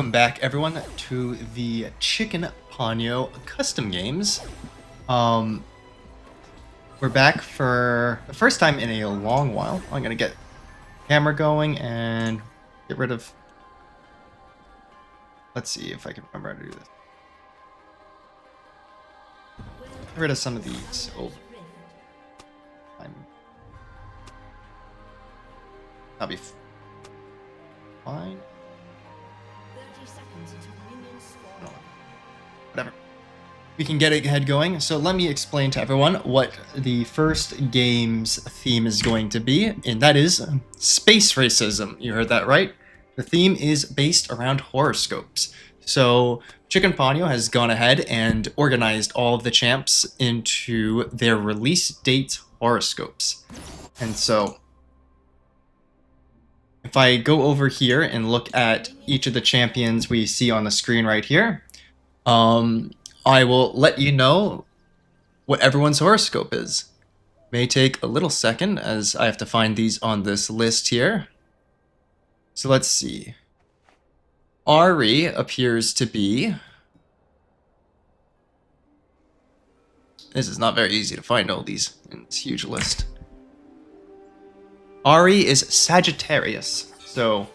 Welcome back, everyone, to the Chicken Ponyo Custom Games. We're back for the first time in a long while. I'm gonna get camera going and get rid of... Let's see if I can remember how to do this. Get rid of some of these old... That'll be fine. Whatever. We can get ahead going. So let me explain to everyone what the first game's theme is going to be, and that is space racism. You heard that right. The theme is based around horoscopes. So Chicken Ponyo has gone ahead and organized all of the champs into their release date horoscopes. And so if I go over here and look at each of the champions we see on the screen right here, I will let you know what everyone's horoscope is. May take a little second as I have to find these on this list here. So let's see. Ari appears to be... This is not very easy to find all these in this huge list. Ari is Sagittarius, so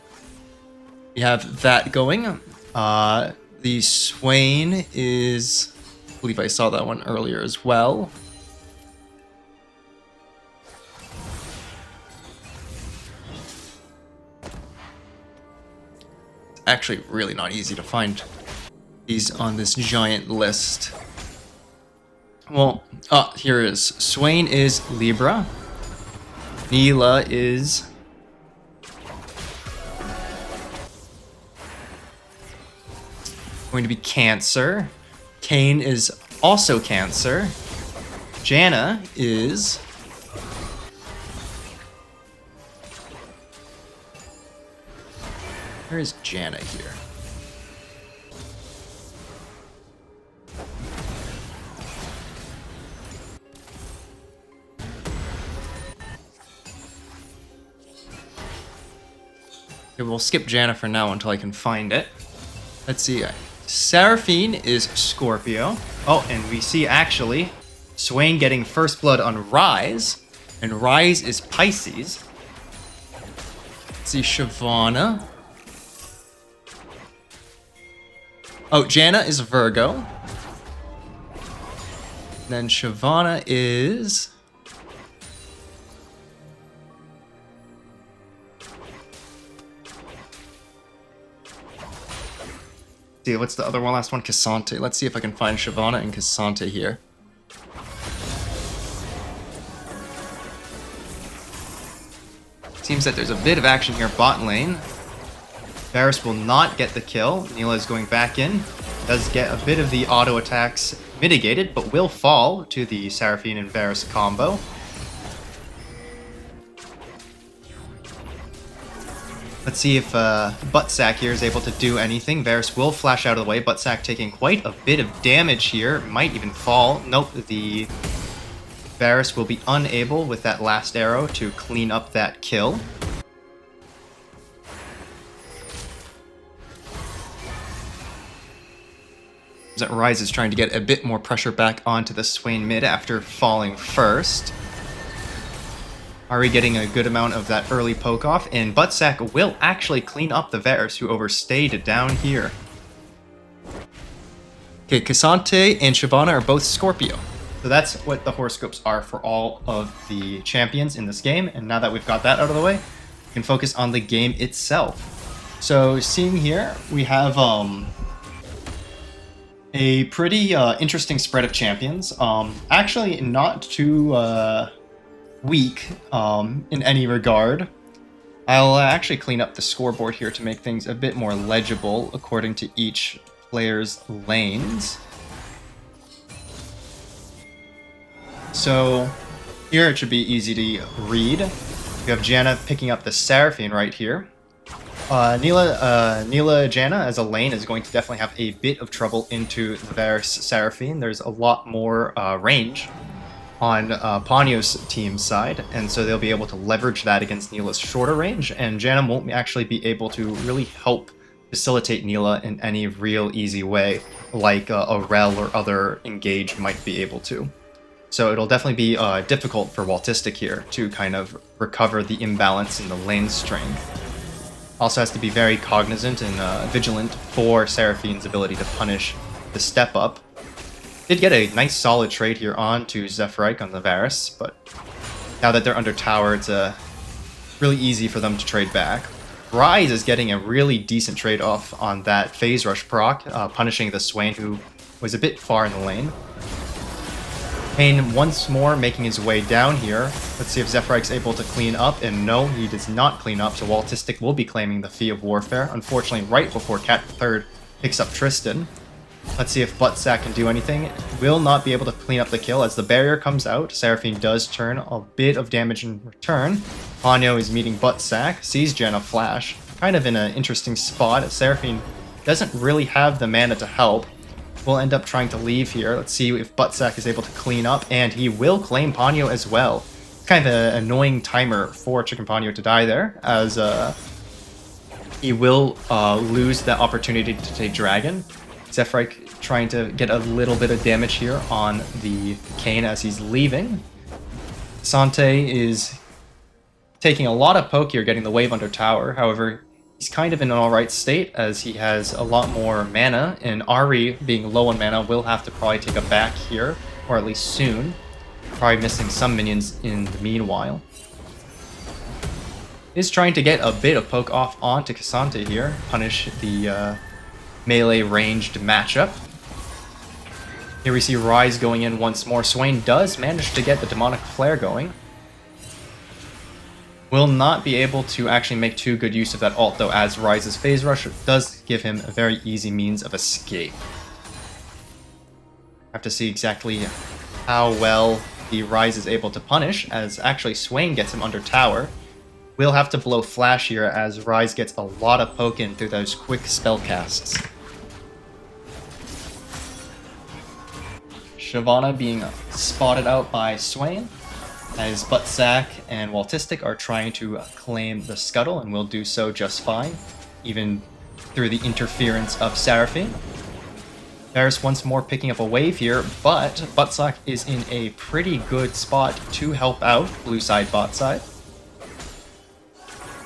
we have that going. The Swain is, I believe I saw that one earlier as well. It's actually really not easy to find these on this giant list. Well, here it is. Swain is Libra. Neela is going to be Cancer. Kane is also Cancer. Jana is... Where is Jana here? Okay, we'll skip Jana for now until I can find it. Let's see. Seraphine is Scorpio. Oh, and we see actually Swain getting first blood on Rise, and Rise is Pisces. Let's see, Shavana. Oh, Jana is Virgo. Then Shavana is... See, what's the other one? Last one? Cassante. Let's see if I can find Shavana and Cassante here. Seems that there's a bit of action here bot lane. Varus will not get the kill. Neela is going back in. Does get a bit of the auto attacks mitigated, but will fall to the Seraphine and Varus combo. Let's see if Buttsack here is able to do anything. Varus will flash out of the way. Buttsack taking quite a bit of damage here. Might even fall. Nope, the Varus will be unable with that last arrow to clean up that kill. That Rise is trying to get a bit more pressure back onto the Swain mid after falling first. Ari getting a good amount of that early poke off, and Buttsack will actually clean up the Varus who overstayed down here. Okay, Cassante and Shavana are both Scorpio. So that's what the horoscopes are for all of the champions in this game, and now that we've got that out of the way, we can focus on the game itself. So seeing here, we have a pretty interesting spread of champions. Actually not too... weak in any regard. I'll actually clean up the scoreboard here to make things a bit more legible according to each player's lanes. So here it should be easy to read. We have Jana picking up the Seraphine right here. Neela Jana as a lane is going to definitely have a bit of trouble into the Varus Seraphine. There's a lot more range on Ponyo's team side, and so they'll be able to leverage that against Neela's shorter range, and Jana won't actually be able to really help facilitate Neela in any real easy way, like a Rel or other engage might be able to. So it'll definitely be difficult for Waltistic here to kind of recover the imbalance in the lane strength. Also has to be very cognizant and vigilant for Seraphine's ability to punish the step up. Did get a nice solid trade here on to Zephrike on the Varus, but now that they're under tower, it's really easy for them to trade back. Rise is getting a really decent trade-off on that Phase Rush proc, punishing the Swain, who was a bit far in the lane. Kayn once more making his way down here. Let's see if Zephrike's able to clean up, and no, he does not clean up, so Waltistic will be claiming the Fee of Warfare, unfortunately right before Cat III picks up Tristan. Let's see if Buttsack can do anything. Will not be able to clean up the kill as the barrier comes out. Seraphine does turn a bit of damage in return. Ponyo is meeting Buttsack, sees Janna flash. Kind of in an interesting spot. Seraphine doesn't really have the mana to help. We'll end up trying to leave here. Let's see if Buttsack is able to clean up, and he will claim Ponyo as well. Kind of an annoying timer for Chicken Ponyo to die there, as he will lose that opportunity to take Dragon. Zephrike trying to get a little bit of damage here on the Kayn as he's leaving. Sante is taking a lot of poke here, getting the wave under tower. However, he's kind of in an alright state as he has a lot more mana, and Ahri, being low on mana, will have to probably take a back here, or at least soon. Probably missing some minions in the meanwhile. Is trying to get a bit of poke off onto K'Sante here, punish the melee ranged matchup. Here we see Rise going in once more. Swain does manage to get the Demonic Flare going. Will not be able to actually make too good use of that ult though, as Rise's Phase Rush does give him a very easy means of escape. Have to see exactly how well the Rise is able to punish, as actually Swain gets him under tower. We'll have to blow Flash here as Rise gets a lot of poke in through those quick spell casts. Shyvana being spotted out by Swain, as Buttsack and Waltistic are trying to claim the Scuttle, and will do so just fine, even through the interference of Seraphine. Varus once more picking up a wave here, but Buttsack is in a pretty good spot to help out blue side bot side.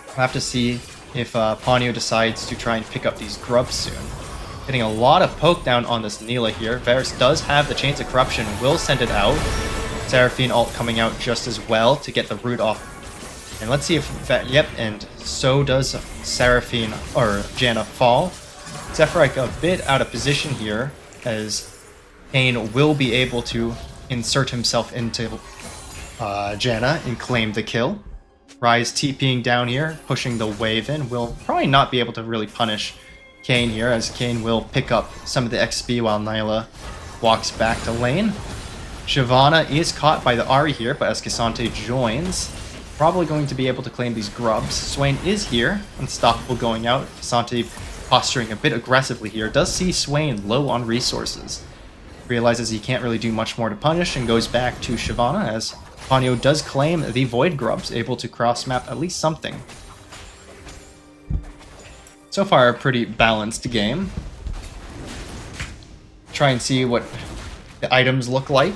We'll have to see if Ponyo decides to try and pick up these grubs soon. Getting a lot of poke down on this Neela here. Varus does have the Chains of Corruption, will send it out. Seraphine ult coming out just as well to get the root off. And let's see if that, yep, and so does Seraphine, or Janna fall. Zephrike a bit out of position here, as Kayn will be able to insert himself into Janna and claim the kill. Rise TPing down here, pushing the wave in, will probably not be able to really punish Kayn here, as Kayn will pick up some of the XP while Nyla walks back to lane. Shyvana is caught by the Ahri here, but as K'Sante joins, probably going to be able to claim these grubs. Swain is here, unstoppable going out. K'Sante posturing a bit aggressively here, does see Swain low on resources. Realizes he can't really do much more to punish and goes back to Shyvana, as Ponyo does claim the Void Grubs, able to cross-map at least something. So far, a pretty balanced game. Try and see what the items look like.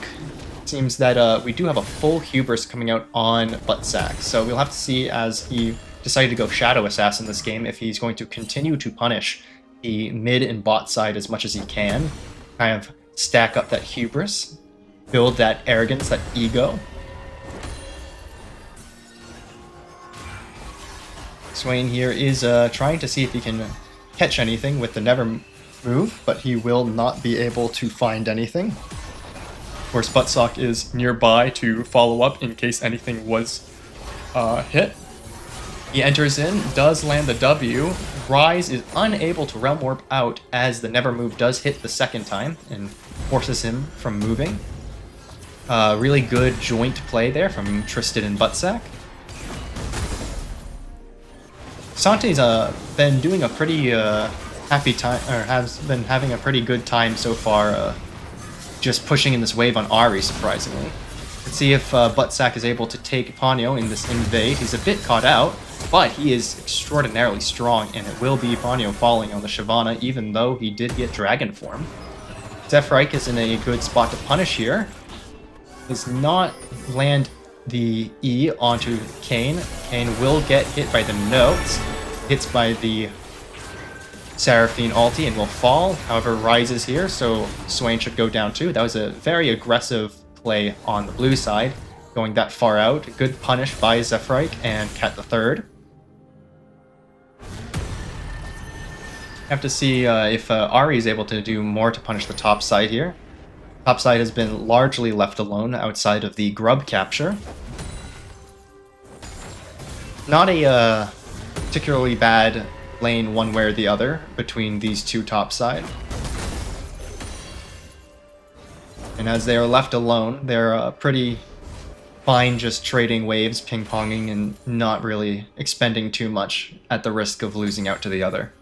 Seems that we do have a full Hubris coming out on Buttsack, so we'll have to see, as he decided to go Shadow Assassin this game, if he's going to continue to punish the mid and bot side as much as he can. Kind of stack up that Hubris, build that arrogance, that ego. Swain here is trying to see if he can catch anything with the Never move, but he will not be able to find anything. Of course, Buttsack is nearby to follow up in case anything was hit. He enters in, does land the W. Rise is unable to Realm Warp out as the Never move does hit the second time and forces him from moving. Really good joint play there from Tristan and Buttsack. Sante's been doing a pretty happy time, or has been having a pretty good time so far, just pushing in this wave on Ahri, surprisingly. Let's see if Buttsack is able to take Ponyo in this invade. He's a bit caught out. But he is extraordinarily strong, and it will be Ponyo falling on the Shyvana, even though he did get Dragon Form. Zephrike is in a good spot to punish here. Does not land the E onto Kayn. Kayn will get hit by the notes. Hits by the Seraphine ulti and will fall. However, Ryze is here, so Swain should go down too. That was a very aggressive play on the blue side, going that far out. Good punish by Zephrike and Cat the Third. Have to see if Ahri is able to do more to punish the top side here. Top side has been largely left alone outside of the grub capture. Not a particularly bad lane one way or the other between these two top side. And as they are left alone, they're pretty fine just trading waves, ping-ponging, and not really expending too much at the risk of losing out to the other.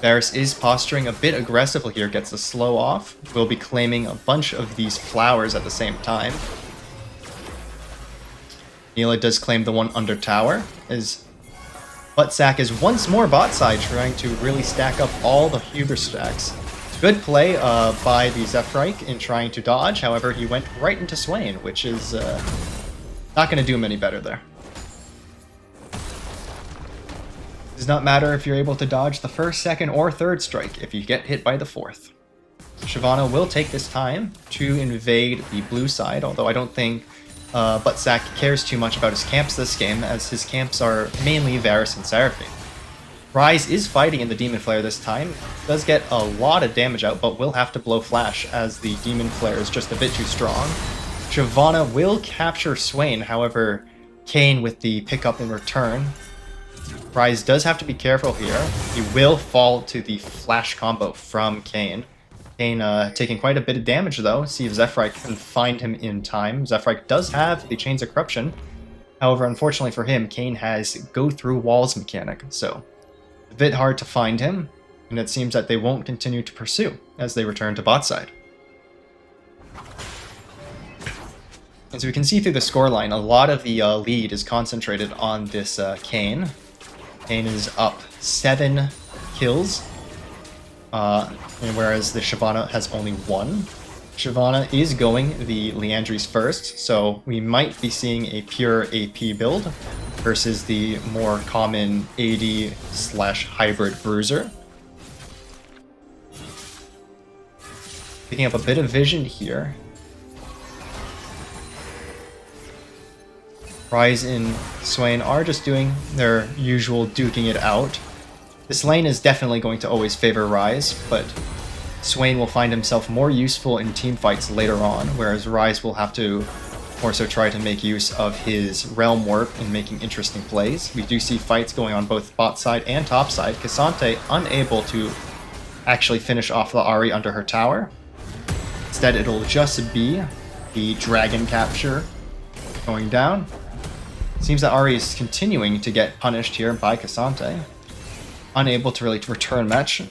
Varus is posturing a bit aggressively here, gets a slow off. Will be claiming a bunch of these flowers at the same time. Neela does claim the one under tower, as Buttsack is once more bot side trying to really stack up all the Huber stacks. Good play by the Zephrike in trying to dodge, however he went right into Swain, which is not going to do him any better there. Does not matter if you're able to dodge the first, second, or third strike if you get hit by the fourth. Shyvana will take this time to invade the blue side, although I don't think Buttsack cares too much about his camps this game, as his camps are mainly Varus and Seraphine. Ryze is fighting in the Demon Flare this time, does get a lot of damage out, but will have to blow Flash as the Demon Flare is just a bit too strong. Shyvana will capture Swain, however, Kayn with the pickup in return. Ryze does have to be careful here. He will fall to the flash combo from Kayn. Kayn taking quite a bit of damage though. See if Zephrike can find him in time. Zephrike does have the Chains of Corruption. However, unfortunately for him, Kayn has go through walls mechanic, so a bit hard to find him, and it seems that they won't continue to pursue as they return to bot side. As we can see through the scoreline, a lot of the lead is concentrated on this Kayn. Kayn is up 7 kills, and whereas the Shyvana has only 1. Shyvana is going the Liandry's first, so we might be seeing a pure AP build versus the more common AD/hybrid bruiser. Picking up a bit of vision here. Ryze and Swain are just doing their usual duking it out. This lane is definitely going to always favor Ryze, but Swain will find himself more useful in team fights later on, whereas Ryze will have to more so try to make use of his Realm Warp in making interesting plays. We do see fights going on both bot side and top side. Cassante unable to actually finish off the Ahri under her tower. Instead, it'll just be the dragon capture going down. Seems that Ahri is continuing to get punished here by Cassante. Unable to really return match.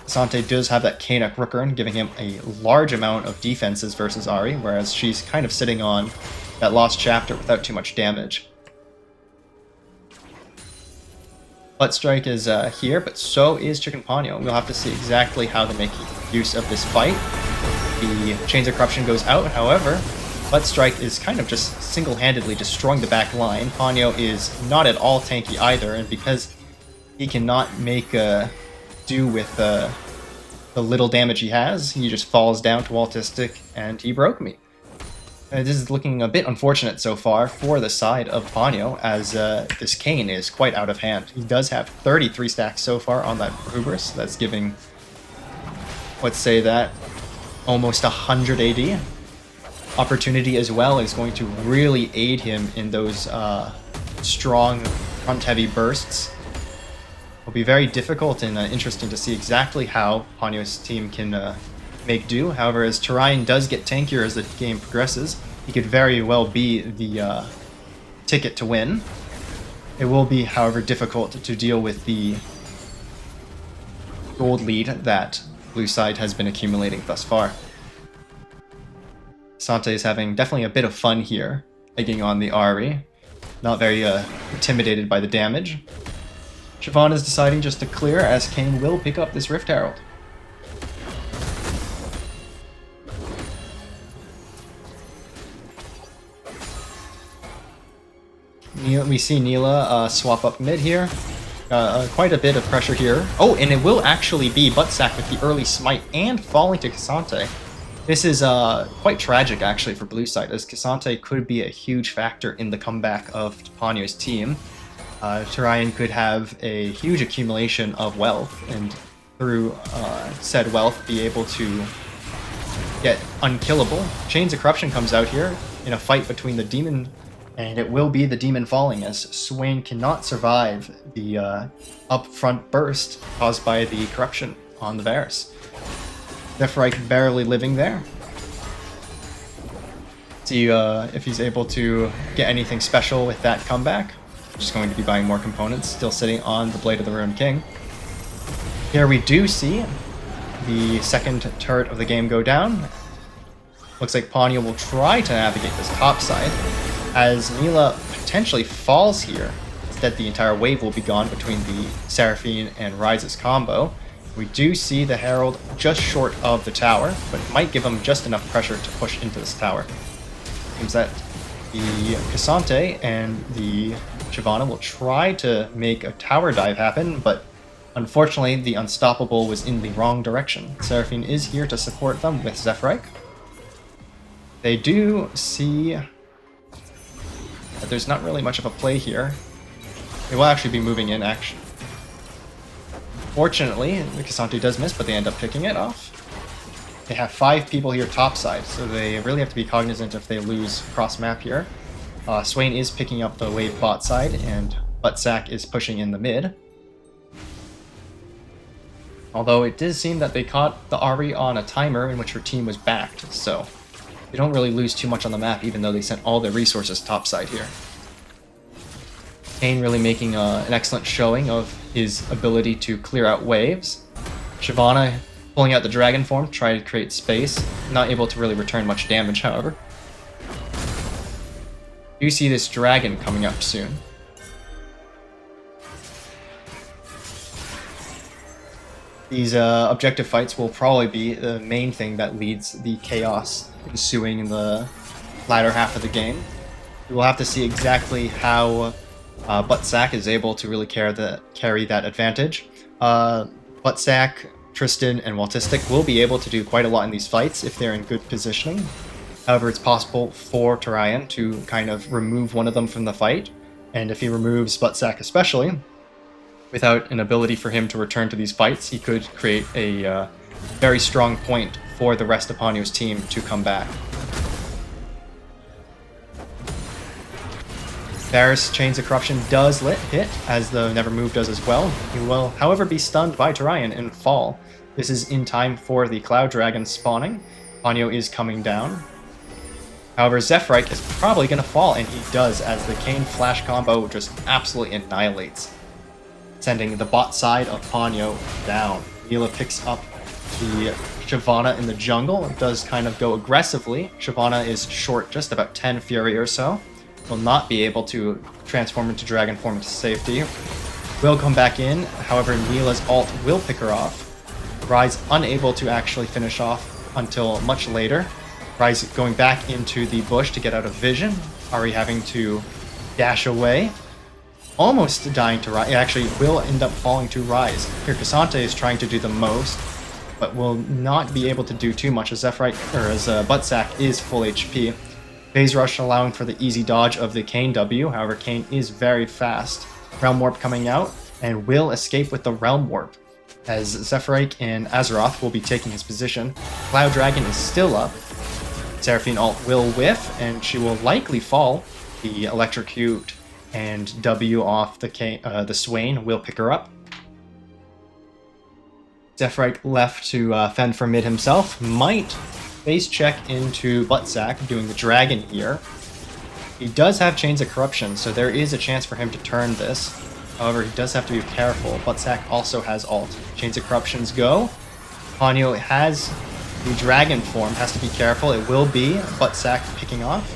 Cassante does have that Canuck Rookern, giving him a large amount of defenses versus Ahri, whereas she's kind of sitting on that Lost Chapter without too much damage. Buttstrike is here, but so is Chicken Ponyo. We'll have to see exactly how they make use of this fight. The Chains of Corruption goes out, however, Buttstrike is kind of just single-handedly destroying the back line. Ponyo is not at all tanky either, and because he cannot make do with the little damage he has, he just falls down to Autistic, and he broke me. This is looking a bit unfortunate so far for the side of Ponyo, as this Kayn is quite out of hand. He does have 33 stacks so far on that Hubris. That's giving, let's say that, almost 100 AD. Opportunity as well is going to really aid him in those strong front-heavy bursts. It'll be very difficult and interesting to see exactly how Ponyo's team can make do. However, as Turian does get tankier as the game progresses, he could very well be the ticket to win. It will be, however, difficult to deal with the gold lead that blue side has been accumulating thus far. Sante is having definitely a bit of fun here, egging on the Ahri. Not very intimidated by the damage. Siobhan is deciding just to clear, as Kayn will pick up this Rift Herald. We see Neela swap up mid here. Quite a bit of pressure here. Oh, and it will actually be Buttsack with the early smite and falling to Cassante. This is quite tragic, actually, for blue side, as Cassante could be a huge factor in the comeback of Ponyo's team. Tarayan could have a huge accumulation of wealth, and through said wealth be able to get unkillable. Chains of Corruption comes out here in a fight between the demon, and it will be the demon falling, as Swain cannot survive the upfront burst caused by the corruption on the Varus. Zephyr barely living there. See if he's able to get anything special with that comeback. Just going to be buying more components, still sitting on the Blade of the Ruined King. Here we do see the second turret of the game go down. Looks like Ponyo will try to navigate this top side, as Neela potentially falls here. Instead, the entire wave will be gone between the Seraphine and Ryze's combo. We do see the Herald just short of the tower, but it might give him just enough pressure to push into this tower. Seems that the Cassante and the Shyvana will try to make a tower dive happen, but unfortunately the Unstoppable was in the wrong direction. Seraphine is here to support them with Zephyr. They do see that there's not really much of a play here. They will actually be moving in action. Fortunately, the Cassante does miss, but they end up picking it off. They have 5 people here topside, so they really have to be cognizant if they lose cross-map here. Swain is picking up the wave bot side, and Buttsack is pushing in the mid. Although it did seem that they caught the Ahri on a timer in which her team was backed, so they don't really lose too much on the map, even though they sent all their resources topside here. Kayn really making an excellent showing of his ability to clear out waves. Shyvana pulling out the dragon form to try to create space, not able to really return much damage, however. You see this dragon coming up soon. These objective fights will probably be the main thing that leads the chaos ensuing in the latter half of the game. We will have to see exactly how Buttsack is able to really carry that advantage. Buttsack, Tristan, and Waltistic will be able to do quite a lot in these fights if they're in good positioning. However, it's possible for Tarayan to kind of remove one of them from the fight, and if he removes Buttsack especially, without an ability for him to return to these fights, he could create a very strong point for the rest of Ponyo's team to come back. Varus Chains of Corruption does hit, as the Never Move does as well. He will, however, be stunned by Tarayan and fall. This is in time for the Cloud Dragon spawning. Ponyo is coming down. However, Zephyr is probably going to fall, and he does, as the Kayn flash combo just absolutely annihilates, sending the bot side of Ponyo down. Neela picks up the Shyvana in the jungle. It does kind of go aggressively. Shyvana is short just about 10 Fury or so. Will not be able to transform into dragon form into safety. Will come back in, however Neela's ult will pick her off. Ryze unable to actually finish off until much later. Ryze going back into the bush to get out of vision. Ahri having to dash away. Almost dying to Ryze. It actually will end up falling to Ryze. Here Cassante is trying to do the most, but will not be able to do too much as Buttsack is full HP. Phase Rush allowing for the easy dodge of the Kayn W, however Kayn is very fast. Realm Warp coming out, and will escape with the Realm Warp, as Zephyr and Azeroth will be taking his position. Cloud Dragon is still up. Seraphine ult will whiff, and she will likely fall. The Electrocute and W off the Swain will pick her up. Zephyr left to fend for mid himself, might face check into Buttsack, doing the dragon here. He does have Chains of Corruption, so there is a chance for him to turn this. However, he does have to be careful. Buttsack also has ult. Chains of Corruptions go. Ponyo has the dragon form, has to be careful. It will be butt sack picking off.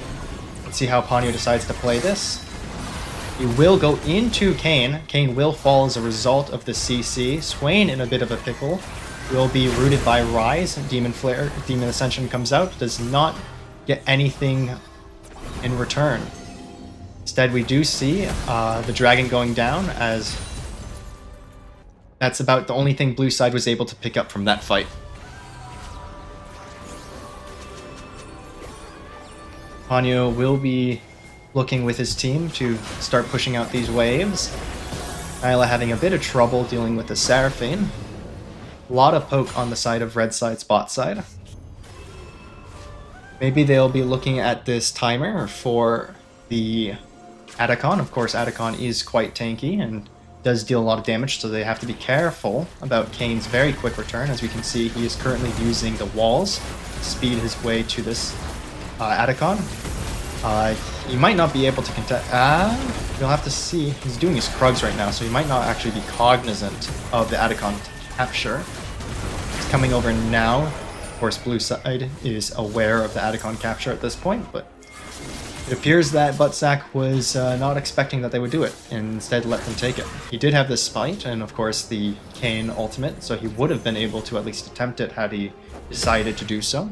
Let's see how Ponyo decides to play this. He will go into Kane. Kane will fall as a result of the CC. Swain in a bit of a pickle. Will be rooted by Rise. Demon Flare, Demon Ascension comes out. Does not get anything in return. Instead, we do see the dragon going down, as that's about the only thing blue side was able to pick up from that fight. Ponyo will be looking with his team to start pushing out these waves. Nyla having a bit of trouble dealing with the Seraphine. A lot of poke on the side of red side's bot side. Maybe they'll be looking at this timer for the Atacon. Of course, Atacon is quite tanky and does deal a lot of damage, so they have to be careful about Kane's very quick return. As we can see, he is currently using the walls to speed his way to this Atacon. He might not be able to contest. You'll have to see. He's doing his Krugs right now, so he might not actually be cognizant of the Atacon capture. He's coming over now. Of course, blue side is aware of the Atacon capture at this point, but it appears that Buttsack was not expecting that they would do it, and instead let them take it. He did have this spite, and of course the Kane ultimate, so he would have been able to at least attempt it had he decided to do so.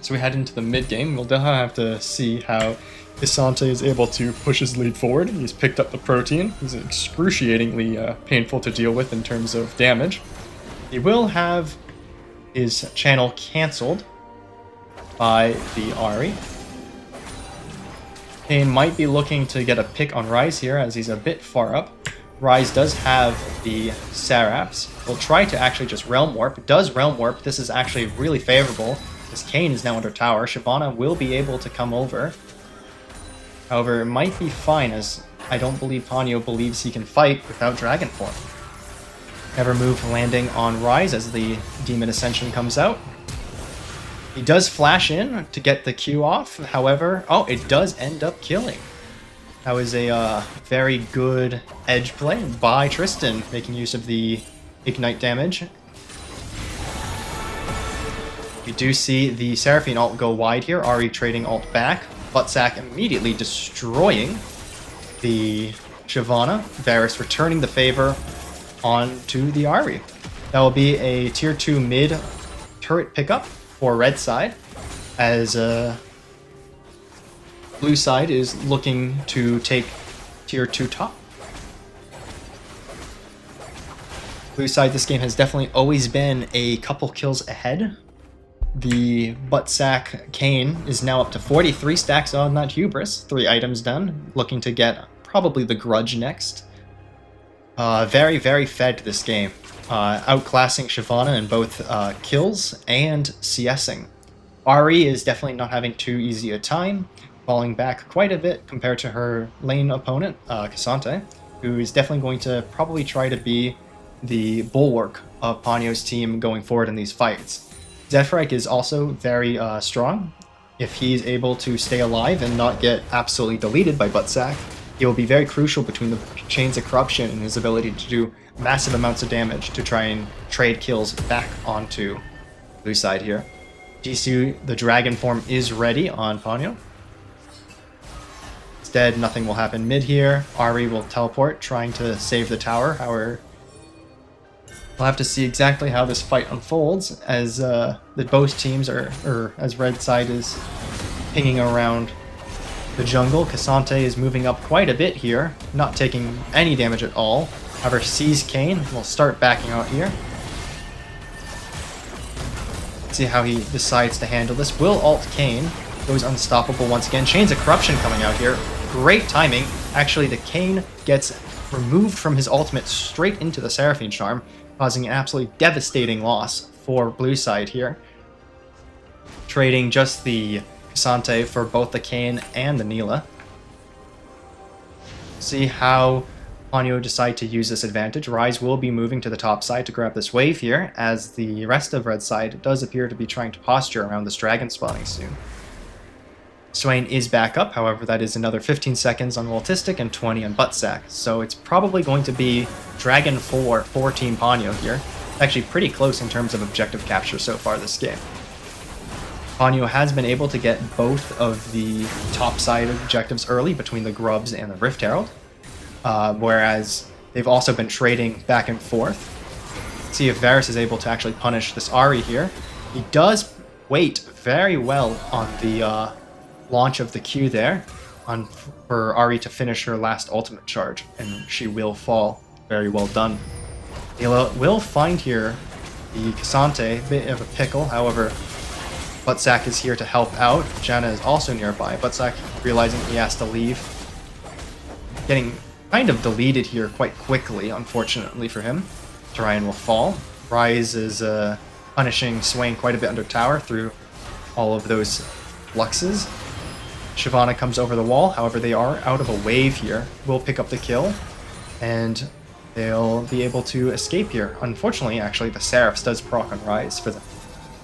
So we head into the mid game. We'll have to see how K'Sante is able to push his lead forward. He's picked up the protein. He's excruciatingly painful to deal with in terms of damage. He will have his channel cancelled by the Ahri. Kane might be looking to get a pick on Rise here, as he's a bit far up. Rise does have the Seraphs. Will try to actually just Realm Warp. Does Realm Warp. This is actually really favorable, as Kane is now under tower. Shyvana will be able to come over. However, it might be fine, as I don't believe Ponyo believes he can fight without Dragon Form. Never move landing on Rise as the Demon Ascension comes out. He does flash in to get the Q off, however, oh, it does end up killing. That was a very good edge play by Tristan, making use of the Ignite damage. We do see the Seraphine ult go wide here, Ahri trading ult back. Buttsack immediately destroying the Shyvana. Varus returning the favor onto the Ahri. That will be a tier 2 mid turret pickup for red side, as blue side is looking to take tier 2 top. Blue side this game has definitely always been a couple kills ahead. The Buttsack Kane is now up to 43 stacks on that Hubris. 3 items done. Looking to get probably the Grudge next. Very, very fed this game. Outclassing Shyvana in both kills and CSing. Ahri is definitely not having too easy a time, falling back quite a bit compared to her lane opponent, K'Sante, who is definitely going to probably try to be the bulwark of Ponyo's team going forward in these fights. Zephrite is also very strong. If he's able to stay alive and not get absolutely deleted by Buttsack, he will be very crucial between the Chains of Corruption and his ability to do massive amounts of damage to try and trade kills back onto blue side here. Jisoo, the dragon form, is ready on Ponyo. Instead, nothing will happen mid here. Ahri will teleport, trying to save the tower. However, we'll have to see exactly how this fight unfolds, as both teams or as red side is pinging around the jungle. K'Sante is moving up quite a bit here, not taking any damage at all. However, sees Kane, will start backing out here. See how he decides to handle this. Will ult Kane, goes unstoppable once again. Chains of Corruption coming out here. Great timing. Actually, the Kane gets removed from his ultimate straight into the Seraphine Charm, causing an absolutely devastating loss for blue side here. Trading just the K'Sante for both the Kane and the Neela. See how Ponyo decide to use this advantage. Rise will be moving to the top side to grab this wave here, as the rest of red side does appear to be trying to posture around this dragon spawning soon. Swain is back up, however, that is another 15 seconds on Ultistic and 20 on Buttsack. So it's probably going to be Dragon 4 for Team Ponyo here. Actually pretty close in terms of objective capture so far this game. Ponyo has been able to get both of the top side objectives early between the Grubs and the Rift Herald, whereas they've also been trading back and forth. Let's see if Varus is able to actually punish this Ahri here. He does wait very well on the launch of the Q there for Ahri to finish her last ultimate charge, and she will fall. Very well done. Neela will find here the Cassante, a bit of a pickle, however, Buttsack is here to help out. Janna is also nearby. Buttsack realizing he has to leave. Getting kind of deleted here quite quickly, unfortunately for him. Turian will fall. Rise is punishing Swain quite a bit under tower through all of those fluxes. Shyvana comes over the wall, however they are out of a wave here. Will pick up the kill, and they'll be able to escape here. Unfortunately, actually, the Seraphs does proc on Rise for the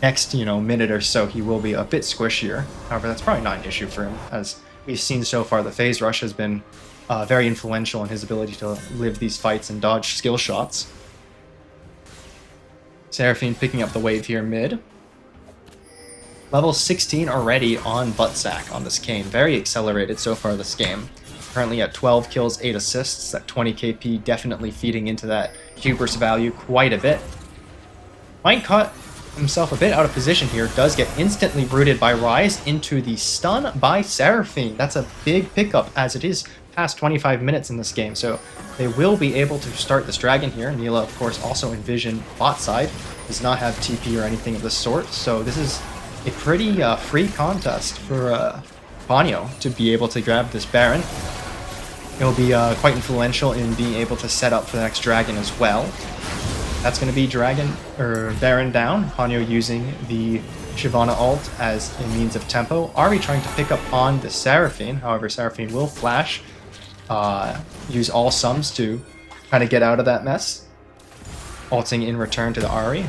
next, minute or so. He will be a bit squishier. However, that's probably not an issue for him. As we've seen so far, the phase rush has been very influential in his ability to live these fights and dodge skill shots. Seraphine picking up the wave here mid. Level 16 already on Buttsack on this Kayn. Very accelerated so far this game. Currently at 12 kills, 8 assists. That 20 KP definitely feeding into that hubris value quite a bit. Might cut himself a bit out of position here. Does get instantly rooted by Rise into the stun by Seraphine. That's a big pickup as it is past 25 minutes in this game. So they will be able to start this dragon here. Neela, of course, also envision bot side. Does not have TP or anything of the sort. So this is a pretty free contest for Ponyo to be able to grab this Baron. It'll be quite influential in being able to set up for the next dragon as well. That's going to be Baron down. Ponyo using the Shyvana ult as a means of tempo. Ahri trying to pick up on the Seraphine. However, Seraphine will flash. Use all sums to kind of get out of that mess. Ulting in return to the Ahri.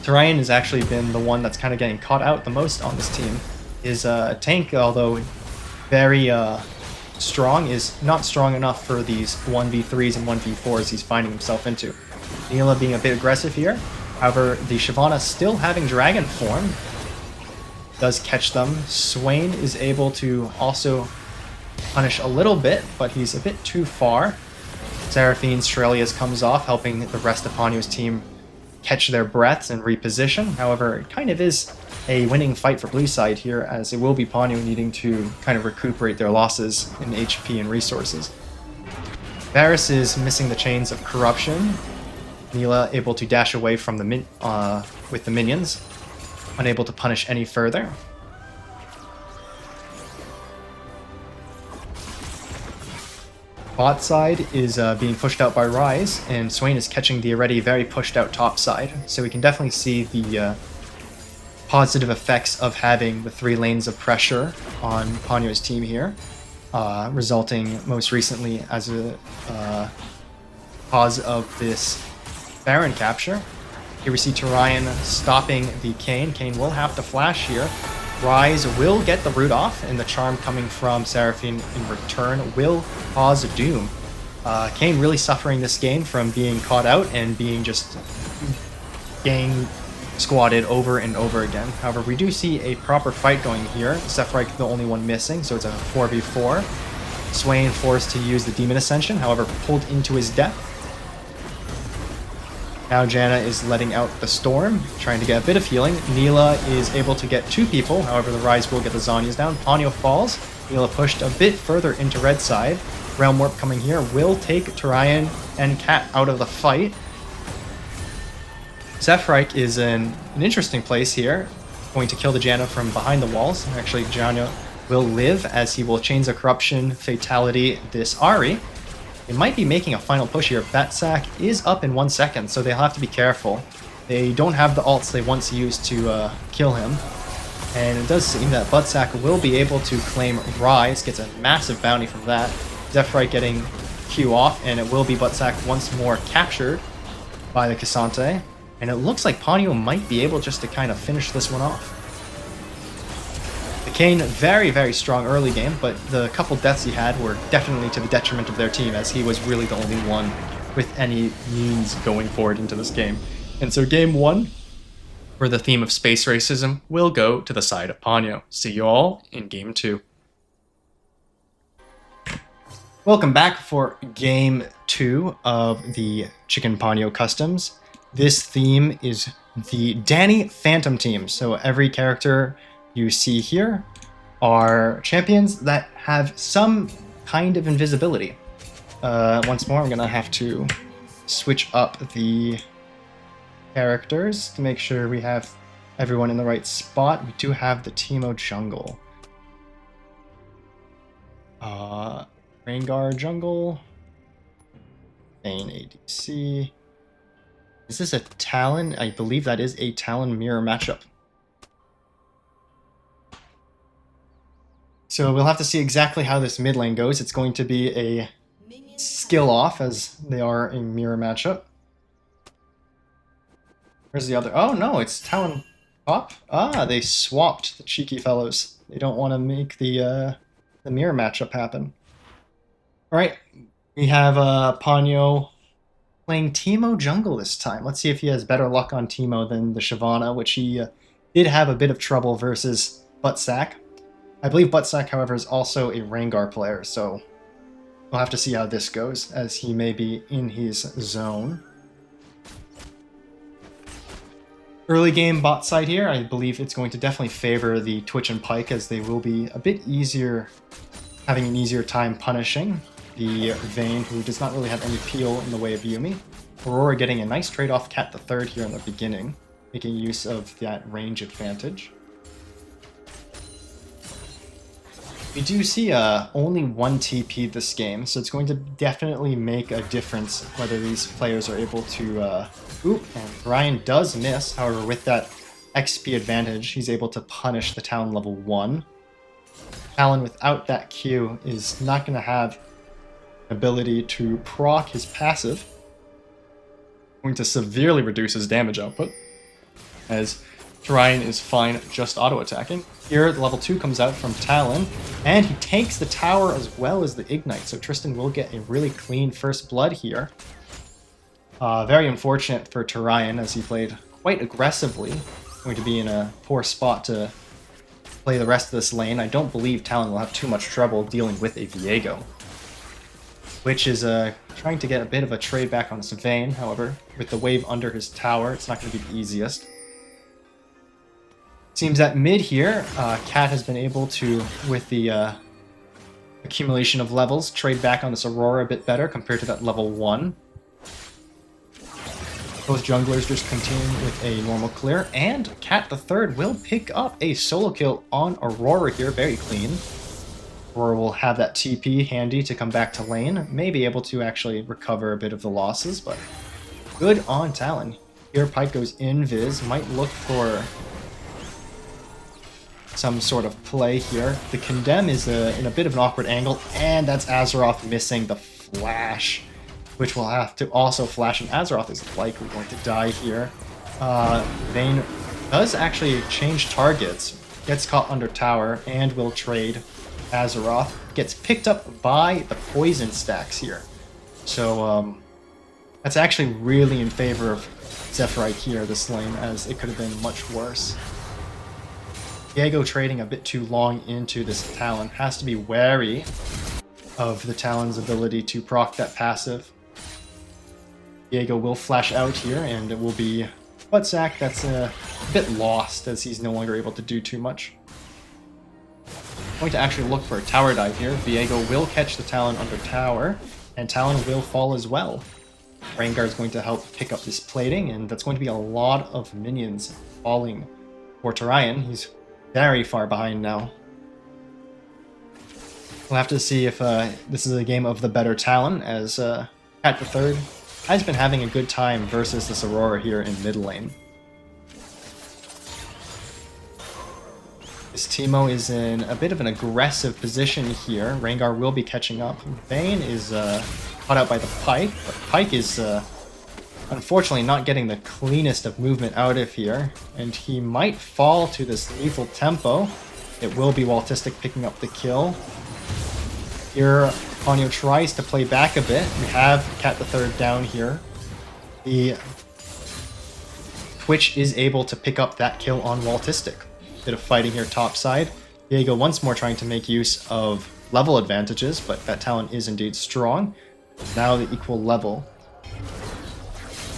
Turian has actually been the one that's kind of getting caught out the most on this team. His tank, although very strong, is not strong enough for these 1v3s and 1v4s he's finding himself into. Neela being a bit aggressive here. However, the Shyvana still having dragon form does catch them. Swain is able to also punish a little bit, but he's a bit too far. Seraphine's Shurelius comes off, helping the rest of Ponyo's team catch their breaths and reposition. However, it kind of is a winning fight for blue side here, as it will be Ponyo needing to kind of recuperate their losses in HP and resources. Varus is missing the chains of corruption. Neela able to dash away from the with the minions, unable to punish any further. Bot side is being pushed out by Rise, and Swain is catching the already very pushed out top side. So we can definitely see the positive effects of having the 3 lanes of pressure on Ponyo's team here, resulting most recently as a cause of this Baron capture. Here we see Turian stopping the Kayn. Kayn will have to flash here. Rise will get the root off, and the charm coming from Seraphine in return will cause doom. Kayn really suffering this game from being caught out and being just gang squatted over and over again. However, we do see a proper fight going here. Zephyrite the only one missing, so it's a 4v4. Swain forced to use the Demon Ascension, however pulled into his death. Now Janna is letting out the Storm, trying to get a bit of healing. Neela is able to get 2 people, however the Rise will get the Zhonya's down. Ponyo falls. Neela pushed a bit further into red side. Realm Warp coming here will take Turian and Cat out of the fight. Zephyrite is in an interesting place here, going to kill the Janna from behind the walls. Actually, Janna will live as he will Chains of Corruption, Fatality this Ahri. They might be making a final push here. Buttsack is up in 1 second, so they'll have to be careful. They don't have the ults they once used to kill him. And it does seem that Buttsack will be able to claim Rise, gets a massive bounty from that. Zephyrite getting Q off, and it will be Buttsack once more captured by the Cassante. And it looks like Ponyo might be able just to kind of finish this one off. The Kane, very, very strong early game, but the couple deaths he had were definitely to the detriment of their team, as he was really the only one with any means going forward into this game. And so game 1, for the theme of space racism, will go to the side of Ponyo. See you all in game 2. Welcome back for game 2 of the Chicken Ponyo Customs. This theme is the Danny Phantom team. So every character you see here are champions that have some kind of invisibility. Once more, I'm going to have to switch up the characters to make sure we have everyone in the right spot. We do have the Teemo jungle. Rengar jungle. Vayne ADC. Is this a Talon? I believe that is a Talon mirror matchup. So we'll have to see exactly how this mid lane goes. It's going to be a skill off, as they are a mirror matchup. Where's the other? Oh no, it's Talon top. Ah, they swapped, the cheeky fellows. They don't want to make the mirror matchup happen. All right, we have Ponyo playing Teemo jungle this time. Let's see if he has better luck on Teemo than the Shyvana, which he did have a bit of trouble versus Buttsack. I believe Buttsack, however, is also a Rengar player, so we'll have to see how this goes, as he may be in his zone. Early game bot side here, I believe it's going to definitely favor the Twitch and Pyke, as they will be a bit easier, having an easier time punishing the Vayne, who does not really have any peel in the way of Yuumi. Aurora getting a nice trade off Cat the Third here in the beginning, making use of that range advantage. We do see only one TP this game, so it's going to definitely make a difference whether these players are able to... Oop, and Ryan does miss. However, with that XP advantage, he's able to punish the Talon level 1. Talon, without that Q, is not going to have an ability to proc his passive. Going to severely reduce his damage output, as Ryan is fine just auto-attacking. Here, the level 2 comes out from Talon, and he takes the tower as well as the Ignite, so Tristan will get a really clean first blood here. Very unfortunate for Turian, as he played quite aggressively. Going to be in a poor spot to play the rest of this lane. I don't believe Talon will have too much trouble dealing with a Viego, which is trying to get a bit of a trade back on his Vayne. However, with the wave under his tower, it's not going to be the easiest. Seems that mid here, Cat has been able to, with the accumulation of levels, trade back on this Aurora a bit better compared to that level 1. Both junglers just continue with a normal clear, and Cat the Third will pick up a solo kill on Aurora here, very clean. Aurora will have that TP handy to come back to lane, may be able to actually recover a bit of the losses, but good on Talon. Here Pyke goes invis, might look for some sort of play here. The Condemn is in a bit of an awkward angle, and that's Azeroth missing the flash, which will have to also flash, and Azeroth is likely going to die here. Vayne does actually change targets, gets caught under tower, and will trade Azeroth. Gets picked up by the poison stacks here. So that's actually really in favor of Zephyrite here this lane, as it could have been much worse. Viego trading a bit too long into this Talon. Has to be wary of the Talon's ability to proc that passive. Viego will flash out here, and it will be Buttsack that's a bit lost, as he's no longer able to do too much. Going to actually look for a tower dive here. Viego will catch the Talon under tower, and Talon will fall as well. Rengar is going to help pick up this plating, and that's going to be a lot of minions falling for Turian. He's very far behind now. We'll have to see if this is a game of the better Talon, as Cat the Third has been having a good time versus this Aurora here in mid lane. This Teemo is in a bit of an aggressive position here. Rengar will be catching up. Vayne is caught out by the Pyke, but Pyke is unfortunately not getting the cleanest of movement out of here, and he might fall to this lethal tempo. It will be Waltistic picking up the kill. Here, Ponyo tries to play back a bit. We have Cat the Third down here. The Twitch is able to pick up that kill on Waltistic. Bit of fighting here topside. Viego once more trying to make use of level advantages, but that Talon is indeed strong. Now the equal level.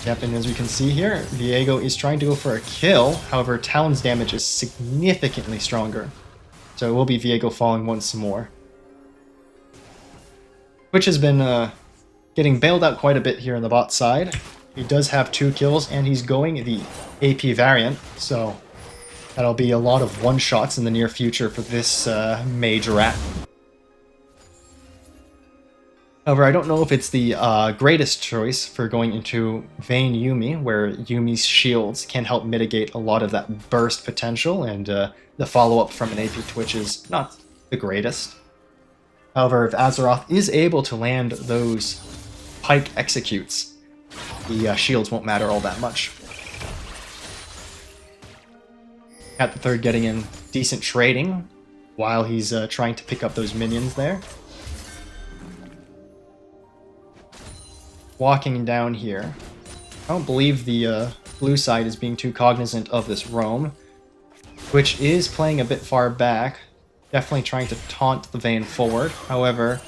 Yep, and as we can see here, Viego is trying to go for a kill. However, Talon's damage is significantly stronger. So it will be Viego falling once more. Twitch has been getting bailed out quite a bit here on the bot side. He does have 2 kills, and he's going the AP variant, so that'll be a lot of one-shots in the near future for this mage rat. However, I don't know if it's the greatest choice for going into Vayne Yuumi, where Yuumi's shields can help mitigate a lot of that burst potential, and the follow-up from an AP Twitch is not the greatest. However, if Azeroth is able to land those Pike executes, the shields won't matter all that much. Cat the Third getting in decent trading while he's trying to pick up those minions there. Walking down here. I don't believe the blue side is being too cognizant of this roam, which is playing a bit far back, definitely trying to taunt the Vayne forward. However,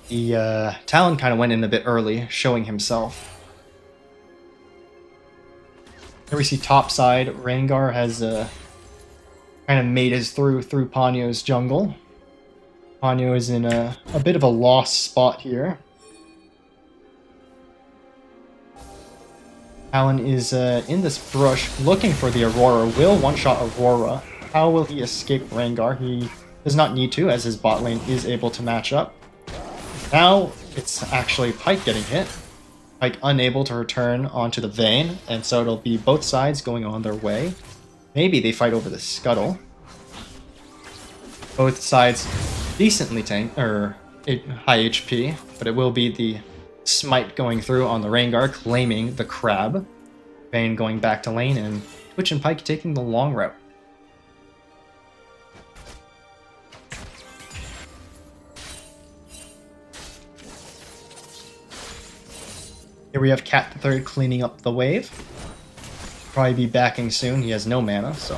the Talon kind of went in a bit early, showing himself. Here we see topside, Rengar has kind of made his through Ponyo's jungle. Ponyo is in a bit of a lost spot here. Talon is in this brush looking for the Aurora, will one-shot Aurora. How will he escape Rengar? He does not need to, as his bot lane is able to match up. Now it's actually Pike getting hit. Pike unable to return onto the Vayne, and so it'll be both sides going on their way. Maybe they fight over the Scuttle. Both sides decently high HP, but it will be the Smite going through on the Rengar, claiming the Crab. Vayne going back to lane, and Twitch and Pike taking the long route. Here we have Cat the Third cleaning up the wave. Probably be backing soon. He has no mana, so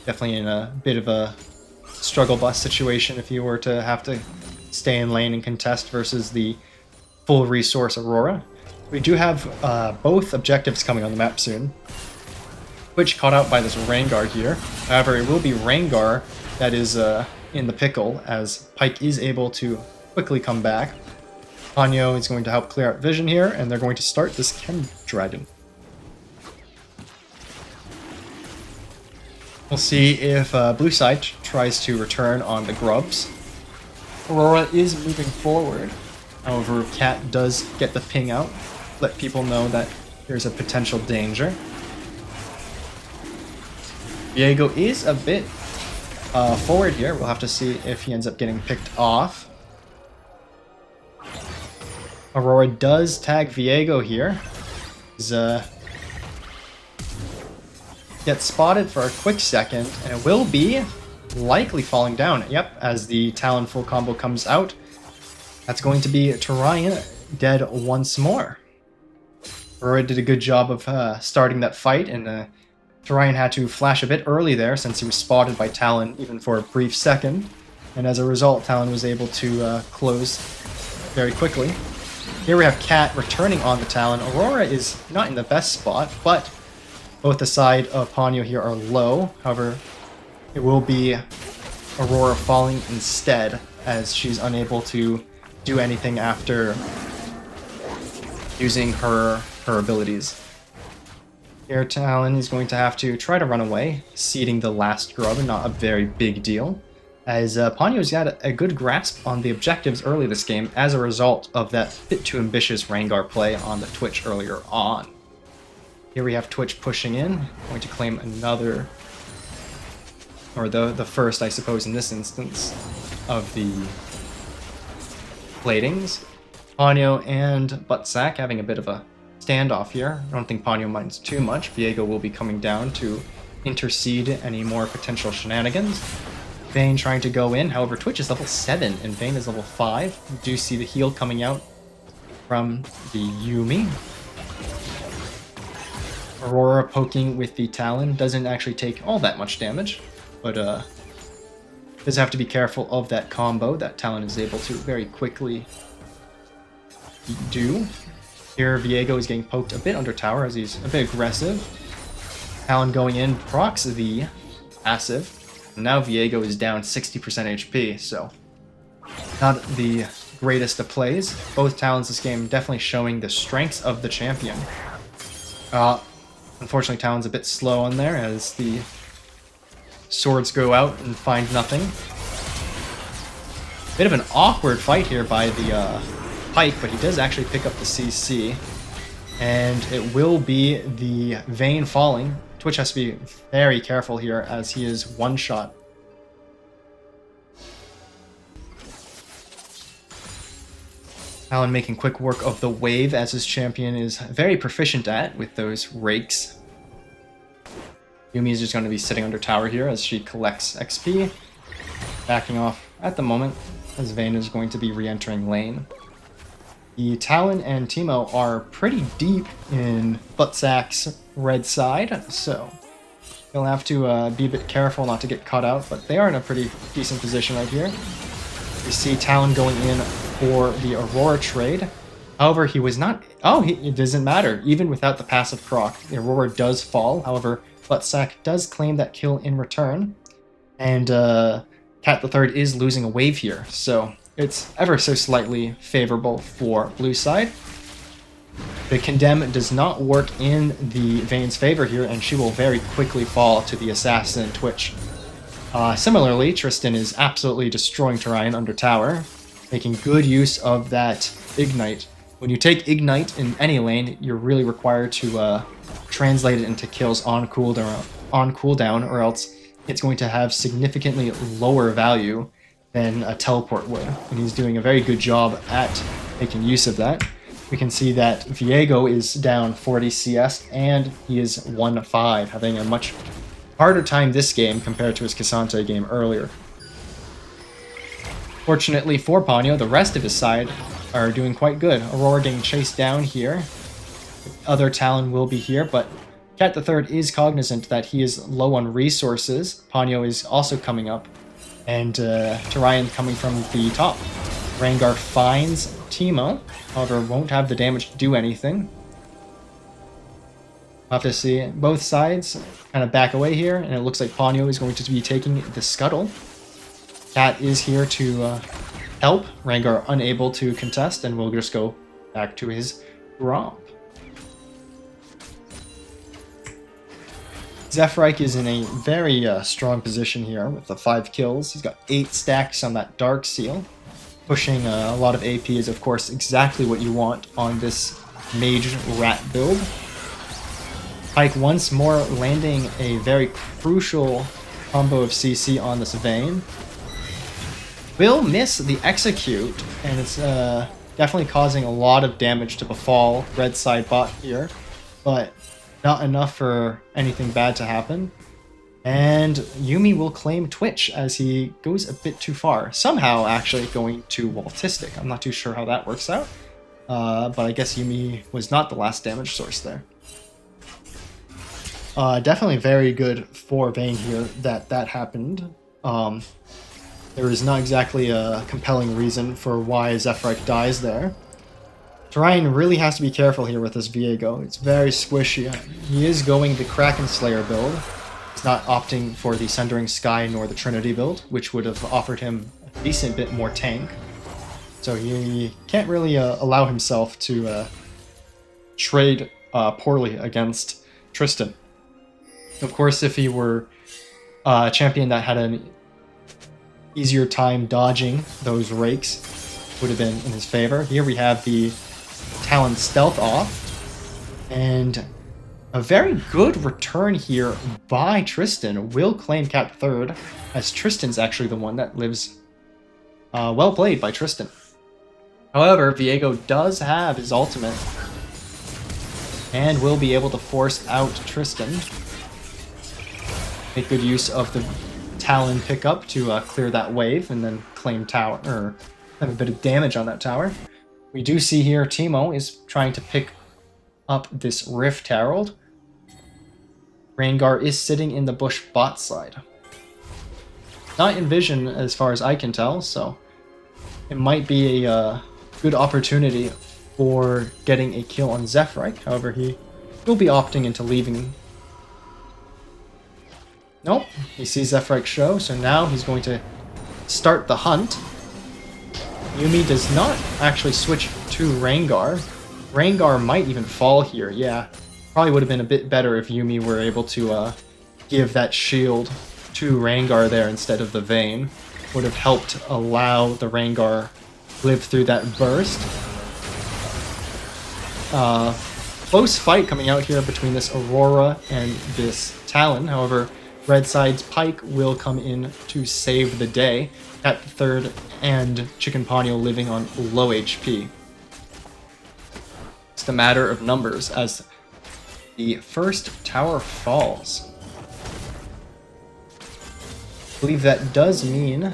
definitely in a bit of a struggle bus situation if you were to have to stay in lane and contest versus the full resource Aurora. We do have both objectives coming on the map soon. Twitch caught out by this Rengar here. However, it will be Rengar that is in the pickle, as Pike is able to quickly come back. Ponyo is going to help clear out vision here, and they're going to start this Chem Dragon. We'll see if blue side tries to return on the Grubs. Aurora is moving forward. However, Cat does get the ping out, let people know that there's a potential danger. Viego is a bit forward here. We'll have to see if he ends up getting picked off. Aurora does tag Viego here. He's gets spotted for a quick second, and it will be likely falling down. Yep, as the Talon full combo comes out. That's going to be Turian dead once more. Aurora did a good job of starting that fight, and Turian had to flash a bit early there since he was spotted by Talon even for a brief second. And as a result, Talon was able to close very quickly. Here we have Cat returning on the Talon. Aurora is not in the best spot, but both the side of Ponyo here are low. However, it will be Aurora falling instead, as she's unable to do anything after using her abilities. Here, Talon is going to have to try to run away, ceding the last grub, not a very big deal, as Ponyo's got a good grasp on the objectives early this game as a result of that bit too ambitious Rengar play on the Twitch earlier on. Here we have Twitch pushing in, going to claim another, or the first, I suppose, in this instance, of the platings. Ponyo and Buttsack having a bit of a standoff here. I don't think Ponyo minds too much. Viego will be coming down to intercede any more potential shenanigans. Vayne trying to go in, however Twitch is level 7 and Vayne is level 5. You do see the heal coming out from the Yuumi. Aurora poking with the Talon doesn't actually take all that much damage, but does have to be careful of that combo that Talon is able to very quickly do. Here Viego is getting poked a bit under tower as he's a bit aggressive. Talon going in procs the passive. Now Viego is down 60% HP, so not the greatest of plays. Both Talons this game definitely showing the strengths of the champion. Unfortunately, Talon's a bit slow on there as the swords go out and find nothing. Bit of an awkward fight here by the Pike, but he does actually pick up the CC. And it will be the Vayne falling. Twitch has to be very careful here as he is one shot. Talon making quick work of the wave as his champion is very proficient at with those rakes. Yuumi is just going to be sitting under tower here as she collects XP. Backing off at the moment as Vayne is going to be re-entering lane. The Talon and Teemo are pretty deep in Buttsack's red side, so they'll have to be a bit careful not to get caught out, but they are in a pretty decent position right here. We see Talon going in for the Aurora trade. However, he was not... Oh, it doesn't matter. Even without the passive proc, the Aurora does fall. However, Buttsack does claim that kill in return. And Cat the Third is losing a wave here, so it's ever so slightly favorable for blue side. The Condemn does not work in the Vayne's favor here, and she will very quickly fall to the Assassin Twitch. Similarly, Tristan is absolutely destroying Tarion under tower, making good use of that Ignite. When you take Ignite in any lane, you're really required to translate it into kills on cooldown, or else it's going to have significantly lower value than a teleport would. And he's doing a very good job at making use of that. We can see that Viego is down 40 CS, and he is 1-5, having a much harder time this game compared to his Cassante game earlier. Fortunately for Ponyo, the rest of his side are doing quite good. Aurora getting chased down here. The other Talon will be here, but Cat the Third is cognizant that he is low on resources. Ponyo is also coming up, and Tarion coming from the top. Rengar finds Teemo, however won't have the damage to do anything. We'll have to see both sides kind of back away here, and it looks like Ponyo is going to be taking the scuttle. Cat is here to help. Rengar unable to contest, and will just go back to his romp. Zephyrike is in a very strong position here with the 5 kills. He's got 8 stacks on that Dark Seal. Pushing a lot of AP is, of course, exactly what you want on this Mage Rat build. Pike once more landing a very crucial combo of CC on this Vayne. Will miss the execute, and it's definitely causing a lot of damage to befall red side bot here, but not enough for anything bad to happen. And Yuumi will claim Twitch as he goes a bit too far. Somehow actually going to Waltistic. I'm not too sure how that works out, but I guess Yuumi was not the last damage source there. Definitely very good for Vayne here that happened. There is not exactly a compelling reason for why Zephyrike dies there. Tarion really has to be careful here with this Viego. It's very squishy. He is going the Kraken Slayer build. He's not opting for the Sundering Sky nor the Trinity build, which would have offered him a decent bit more tank. So he can't really allow himself to trade poorly against Tristan. Of course, if he were a champion that had an easier time dodging those rakes, would have been in his favor. Here we have the Talon stealth off, and a very good return here by Tristan. Will claim Cat Third, as Tristan's actually the one that lives. Well played by Tristan. However, Viego does have his ultimate, and will be able to force out Tristan. make good use of the Talon pickup to clear that wave and then claim tower, or have a bit of damage on that tower. We do see here Teemo is trying to pick up this Rift Herald. Rengar is sitting in the bush bot side. Not in vision as far as I can tell, so it might be a good opportunity for getting a kill on Zephrite. However, he will be opting into leaving. Nope, he sees Zephrite show, so now he's going to start the hunt. Yuumi does not actually switch to Rengar. Rengar might even fall here, yeah. Probably would have been a bit better if Yuumi were able to give that shield to Rengar there instead of the Vayne. Would have helped allow the Rengar live through that burst. Close fight coming out here between this Aurora and this Talon. However, red side's Pyke will come in to save the day. Cat the Third and Chicken Ponyo living on low HP. It's a matter of numbers as the first tower falls. I believe that does mean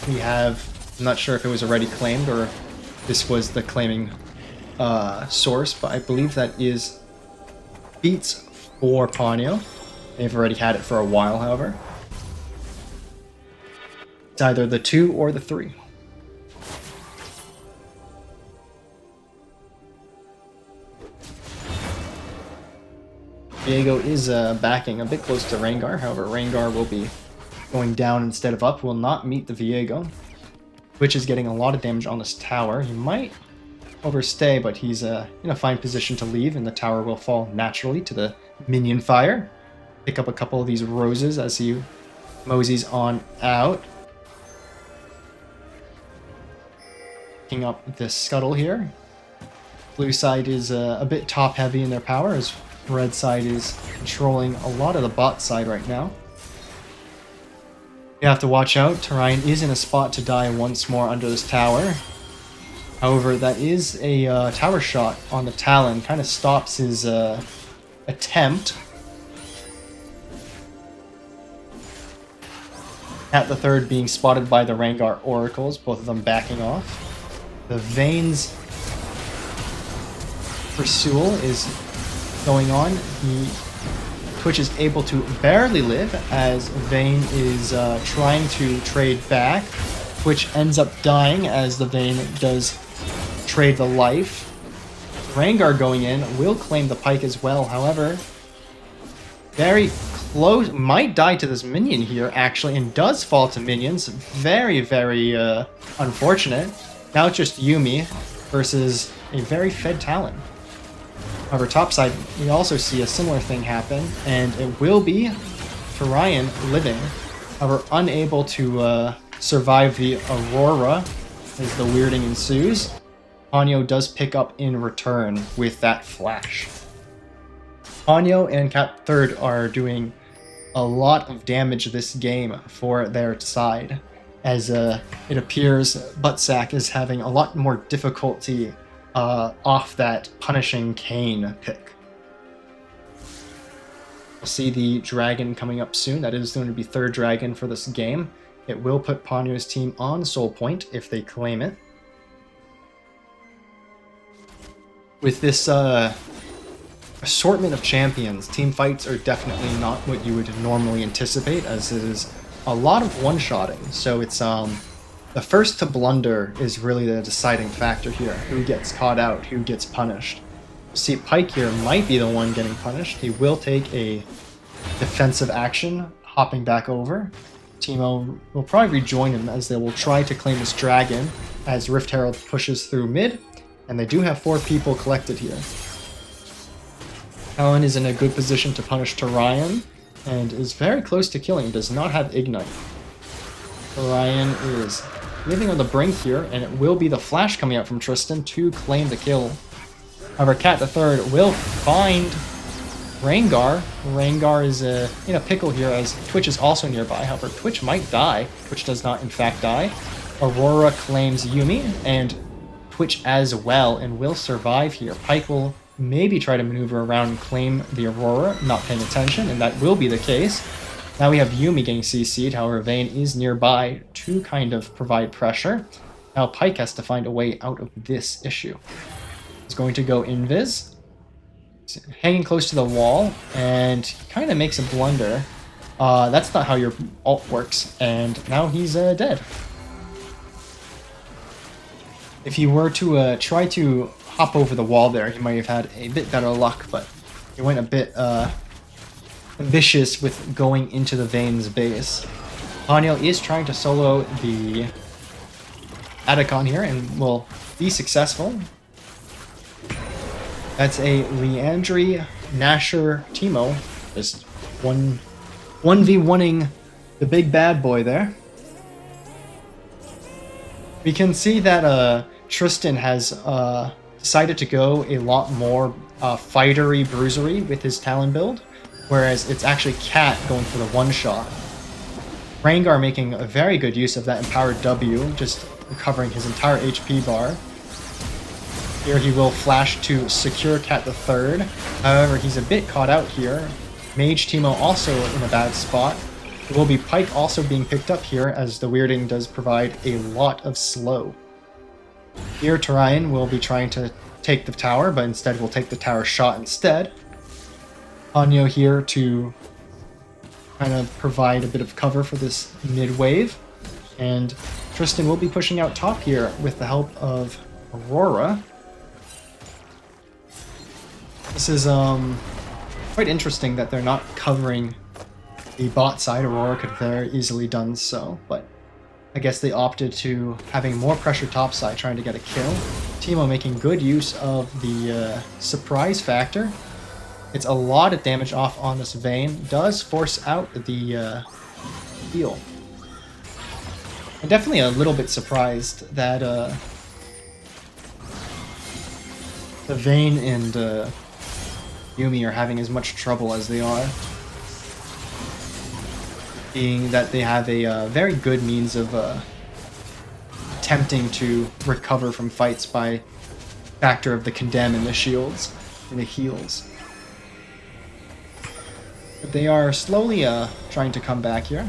we have, I'm not sure if it was already claimed or this was the claiming source, but I believe that is beats for Ponyo. They've already had it for a while, however. It's either the 2 or the 3. Viego is backing a bit close to Rengar, however Rengar will be going down instead of up, will not meet the Viego. Twitch is getting a lot of damage on this tower. He might overstay, but he's in a fine position to leave, and the tower will fall naturally to the minion fire. Pick up a couple of these roses as he moseys on out. Picking up this scuttle here. Blue side is a bit top heavy in their power, as red side is controlling a lot of the bot side right now. You have to watch out. Tarion is in a spot to die once more under this tower. However, that is a tower shot on the Talon. Kind of stops his attempt. Cat the Third being spotted by the Rengar Oracles, both of them backing off. The Vayne's pursual is going on. Twitch is able to barely live as Vayne is trying to trade back. Twitch ends up dying as the Vayne does trade the life. Rengar going in will claim the Pyke as well, however, very close, might die to this minion here actually, and does fall to minions. Very, very unfortunate. Now it's just Yuumi versus a very fed Talon. However, topside, we also see a similar thing happen, and it will be Tarion living. However, unable to survive the Aurora as the weirding ensues. Ponyo does pick up in return with that flash. Ponyo and Cat Third are doing a lot of damage this game for their side, as it appears Buttsack is having a lot more difficulty off that punishing Kayn pick. We'll see the dragon coming up soon. That is going to be third dragon for this game. It will put Ponyo's team on soul point if they claim it. With this assortment of champions, team fights are definitely not what you would normally anticipate, as it is a lot of one-shotting. So it's the first to blunder is really the deciding factor here. Who gets caught out, who gets punished. See, Pyke here might be the one getting punished. He will take a defensive action, hopping back over. Teemo will probably rejoin him as they will try to claim this dragon as Rift Herald pushes through mid, and they do have 4 people collected here. Talon is in a good position to punish Tarion, and is very close to killing, does not have Ignite. Tarion is living on the brink here, and it will be the flash coming out from Tristan to claim the kill. However, Cat the Third will find Rengar. Rengar is in a pickle here as Twitch is also nearby. However, Twitch might die. Twitch does not, in fact, die. Aurora claims Yuumi, and Twitch as well, and will survive here. Pyke will maybe try to maneuver around and claim the Aurora, not paying attention, and that will be the case. Now we have Yumi getting CC'd, however Vayne is nearby to kind of provide pressure. Now Pyke has to find a way out of this issue. He's going to go invis, hanging close to the wall, and he kind of makes a blunder. That's not how your ult works, and now he's dead. If he were to try to hop over the wall there, he might have had a bit better luck, but he went a bit ambitious with going into the Vayne's base. Ponyo is trying to solo the Atacon here and will be successful. That's a Leandry Nasher Teemo, just 1v1ing the big bad boy there. We can see that Tristan has decided to go a lot more fightery, bruisery with his Talon build, whereas it's actually Cat going for the one-shot. Rengar making a very good use of that empowered W, just recovering his entire HP bar. Here he will flash to secure Cat the Third. However, he's a bit caught out here. Mage Teemo also in a bad spot. It will be Pyke also being picked up here, as the weirding does provide a lot of slow. Here Tarian will be trying to take the tower, but instead will take the tower shot instead. Ponyo here to kind of provide a bit of cover for this mid-wave. And Tristan will be pushing out top here with the help of Aurora. This is quite interesting that they're not covering the bot side. Aurora could have very easily done so, but I guess they opted to having more pressure top side, trying to get a kill. Teemo making good use of the surprise factor. It's a lot of damage off on this Vayne. Does force out the heal. I'm definitely a little bit surprised that the Vayne and Yumi are having as much trouble as they are. Being that they have a very good means of attempting to recover from fights by factor of the condemn and the shields and the heals. But they are slowly trying to come back here.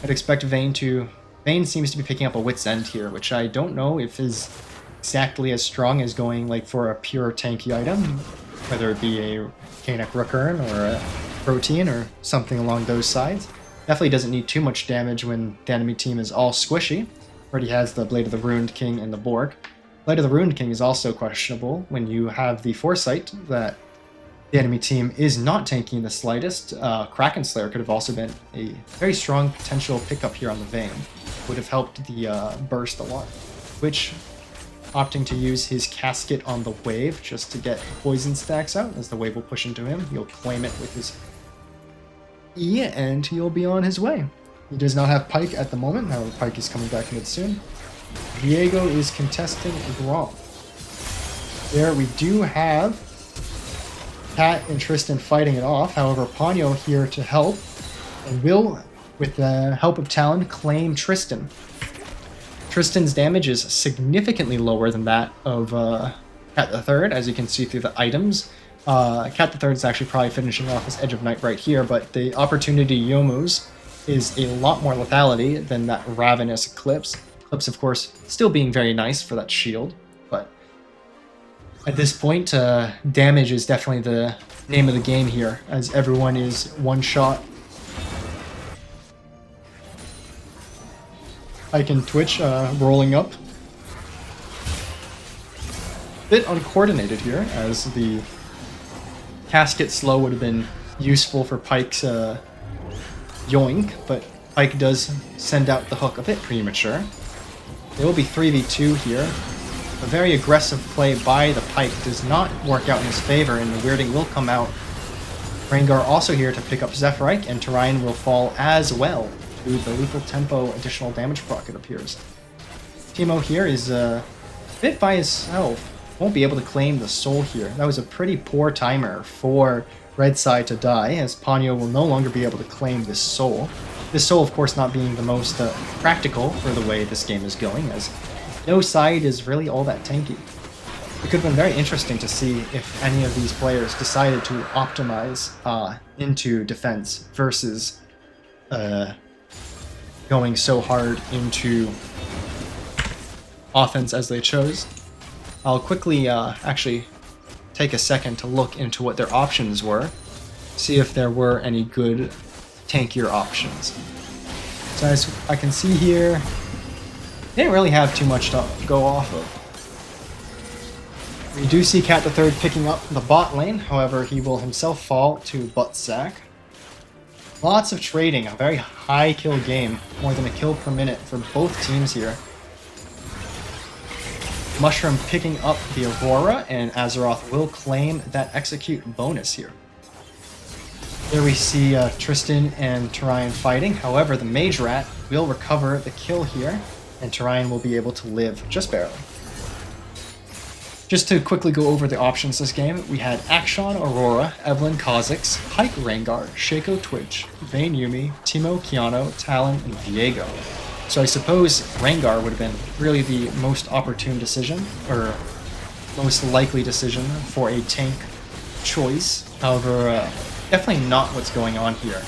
I'd expect Vayne seems to be picking up a Wit's End here, which I don't know if is exactly as strong as going like for a pure tanky item, whether it be a Kanek Rookern or a Protein or something along those sides. Definitely doesn't need too much damage when the enemy team is all squishy. Already has the Blade of the Ruined King and the Borg. Blade of the Ruined King is also questionable when you have the foresight that the enemy team is not tanking the slightest. Kraken Slayer could have also been a very strong potential pickup here on the Vayne. Would have helped the burst a lot. Which, opting to use his casket on the wave just to get poison stacks out, as the wave will push into him. He'll claim it with his E, and he'll be on his way. He does not have Pyke at the moment, however Pyke is coming back mid soon. Diego is contesting Grom. There we do have Cat and Tristan fighting it off, however Ponyo here to help, and will, with the help of Talon, claim Tristan. Tristan's damage is significantly lower than that of Cat the Third, as you can see through the items. Cat the Third is actually probably finishing off his Edge of Night right here, but the Opportunity Yomu's is a lot more lethality than that Ravenous Eclipse. Eclipse, of course, still being very nice for that shield, but at this point, damage is definitely the name of the game here, as everyone is one shot. Pyke and Twitch rolling up. Bit uncoordinated here, as the casket slow would have been useful for Pyke's yoink, but Pyke does send out the hook a bit premature. It will be 3v2 here. A very aggressive play by the Pyke does not work out in his favor, and the weirding will come out. Rengar also here to pick up Zephyrite, and Tarian will fall as well. The lethal tempo additional damage proc, it appears. Teemo here is a bit by himself. Won't be able to claim the soul here. That was a pretty poor timer for red side to die, as Ponyo will no longer be able to claim this soul. This soul, of course, not being the most practical for the way this game is going, as no side is really all that tanky. It could have been very interesting to see if any of these players decided to optimize into defense versus going so hard into offense as they chose. I'll quickly actually take a second to look into what their options were, see if there were any good tankier options. So as I can see here, they didn't really have too much to go off of. We do see Cat the Third picking up the bot lane, however he will himself fall to Buttsack. Lots of trading, a very high kill game, more than a kill per minute for both teams here. Mushroom picking up the Aurora, and Azeroth will claim that execute bonus here. There we see Tristan and Turian fighting, however the Mage Rat will recover the kill here, and Turian will be able to live just barely. Just to quickly go over the options this game, we had Akshan, Aurora, Evelynn Kha'Zix, Pyke Rengar, Shaco Twitch, Vayne Yuumi, Teemo Kiano, Talon, and Viego. So I suppose Rengar would have been really the most opportune decision, or most likely decision for a tank choice. However, definitely not what's going on here.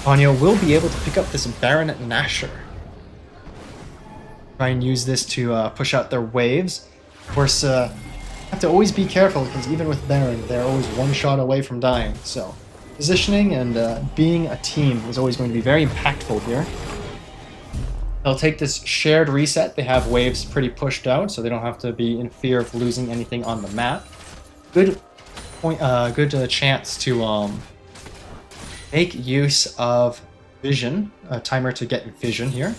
Ponyo will be able to pick up this Baron Nashor. Try and use this to push out their waves. Of course, have to always be careful because even with Baron, they're always one shot away from dying. So positioning and being a team is always going to be very impactful here. They'll take this shared reset. They have waves pretty pushed out, so they don't have to be in fear of losing anything on the map. Good point. Good chance to make use of vision. A timer to get vision here.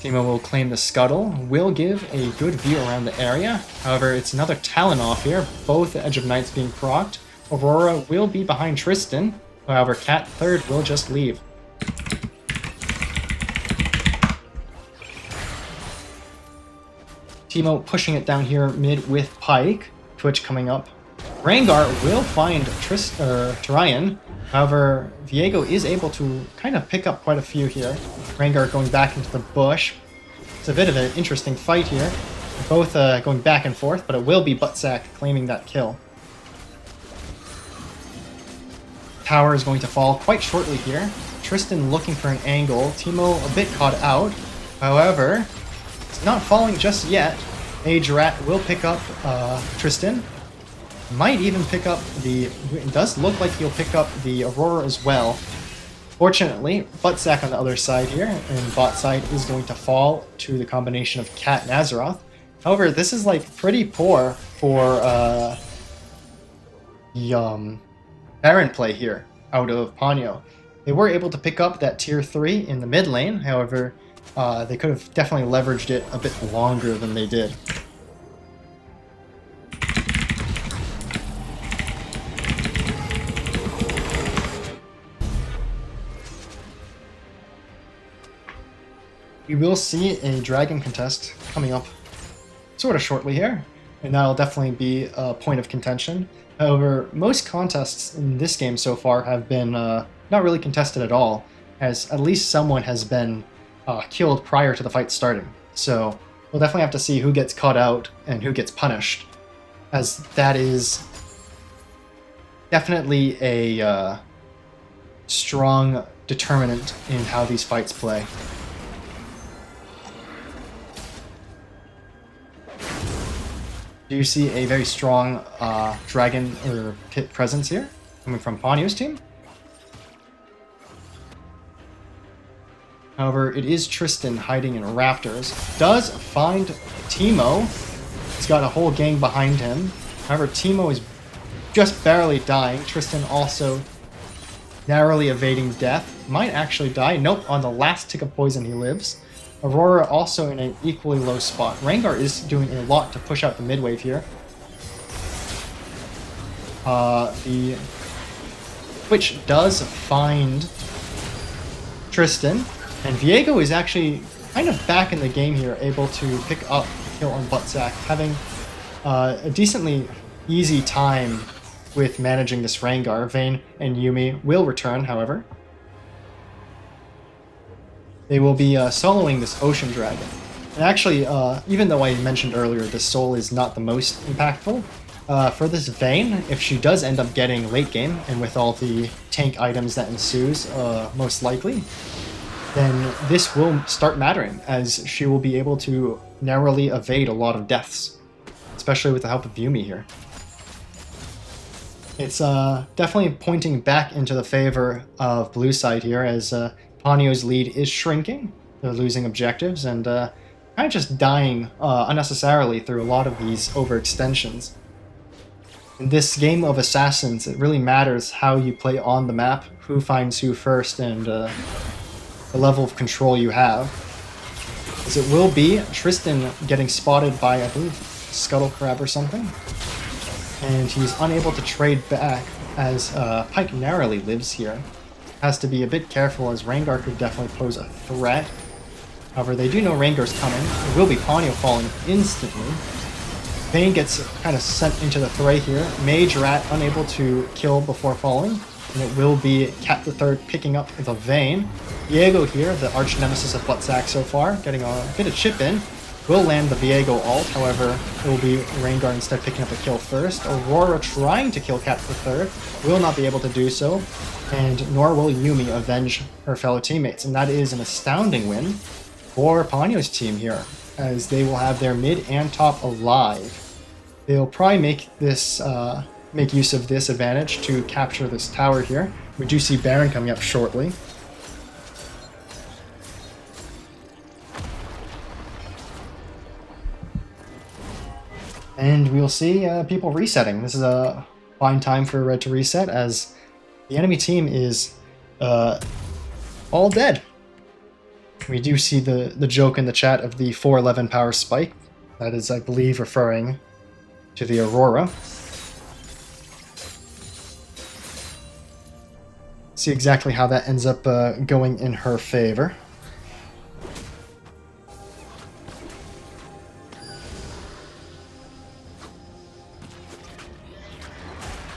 Teemo will claim the scuttle, will give a good view around the area. However, it's another Talon off here, both Edge of Nights being procced. Aurora will be behind Tristan, however Cat Third will just leave. Teemo pushing it down here mid with Pyke, Twitch coming up. Rengar will find Turian, however Viego is able to kind of pick up quite a few here. Rengar going back into the bush. It's a bit of an interesting fight here. Both going back and forth, but it will be Buttsack claiming that kill. Tower is going to fall quite shortly here. Tristan looking for an angle. Teemo a bit caught out. However, it's not falling just yet. Mage Rat will pick up Tristan. Might even pick up the... It does look like he'll pick up the Aurora as well. Fortunately, Buttsack on the other side here, and bot side is going to fall to the combination of Cat and Azeroth. However, this is like pretty poor for Baron play here out of Ponyo. They were able to pick up that tier 3 in the mid lane, however, they could have definitely leveraged it a bit longer than they did. We will see a dragon contest coming up sort of shortly here, and that'll definitely be a point of contention. However, most contests in this game so far have been not really contested at all, as at least someone has been killed prior to the fight starting. So we'll definitely have to see who gets caught out and who gets punished, as that is definitely a strong determinant in how these fights play. Do you see a very strong dragon or pit presence here coming from Ponyo's team? However, it is Tristan hiding in rafters. Does find Teemo. He's got a whole gang behind him. However, Teemo is just barely dying. Tristan also narrowly evading death. Might actually die. Nope, on the last tick of poison he lives. Aurora also in an equally low spot. Rengar is doing a lot to push out the mid wave here. The Twitch does find Tristan, and Viego is actually kind of back in the game here, able to pick up the kill on Buttsack, having a decently easy time with managing this Rengar. Vayne and Yuumi will return, however. They will be soloing this Ocean Dragon. And actually, even though I mentioned earlier the soul is not the most impactful, for this Vayne, if she does end up getting late game, and with all the tank items that ensues, most likely, then this will start mattering, as she will be able to narrowly evade a lot of deaths, especially with the help of Yuumi here. It's definitely pointing back into the favor of blue side here, as Ponyo's lead is shrinking. They're losing objectives and kind of just dying unnecessarily through a lot of these overextensions. In this game of Assassins, it really matters how you play on the map, who finds who first, and the level of control you have. As it will be Tristan getting spotted by, I believe, Scuttle Crab or something. And he's unable to trade back, as Pyke narrowly lives here. Has to be a bit careful, as Rengar could definitely pose a threat. However, they do know Rengar's coming. It will be Ponyo falling instantly. Vayne gets kind of sent into the fray here. Mage Rat unable to kill before falling. And it will be Cat the Third picking up the Vayne. Viego here, the arch nemesis of Buttsack so far, getting a bit of chip in. Will land the Viego ult, however, it will be Rengar instead picking up a kill first. Aurora trying to kill Cat the Third, will not be able to do so, and nor will Yuumi avenge her fellow teammates, and that is an astounding win for Ponyo's team here, as they will have their mid and top alive. They'll probably make this make use of this advantage to capture this tower here. We do see Baron coming up shortly. And we'll see people resetting. This is a fine time for Red to reset, as the enemy team is all dead. We do see the joke in the chat of the 411 power spike. That is, I believe, referring to the Aurora. See exactly how that ends up going in her favor.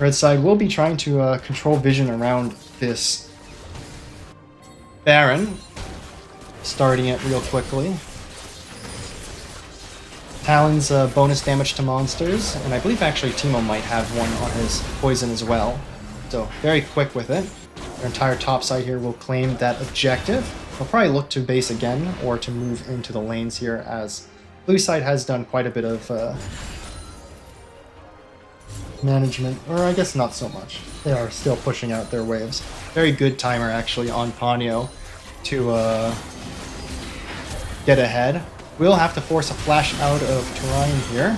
Red side will be trying to control vision around this Baron, starting it real quickly. Talon's bonus damage to monsters, and I believe actually Teemo might have one on his poison as well. So very quick with it. Their entire top side here will claim that objective. They'll probably look to base again, or to move into the lanes here, as blue side has done quite a bit of management, or I guess not so much. They are still pushing out their waves. Very good timer actually on Ponyo to get ahead. We'll have to force a flash out of Terrain here.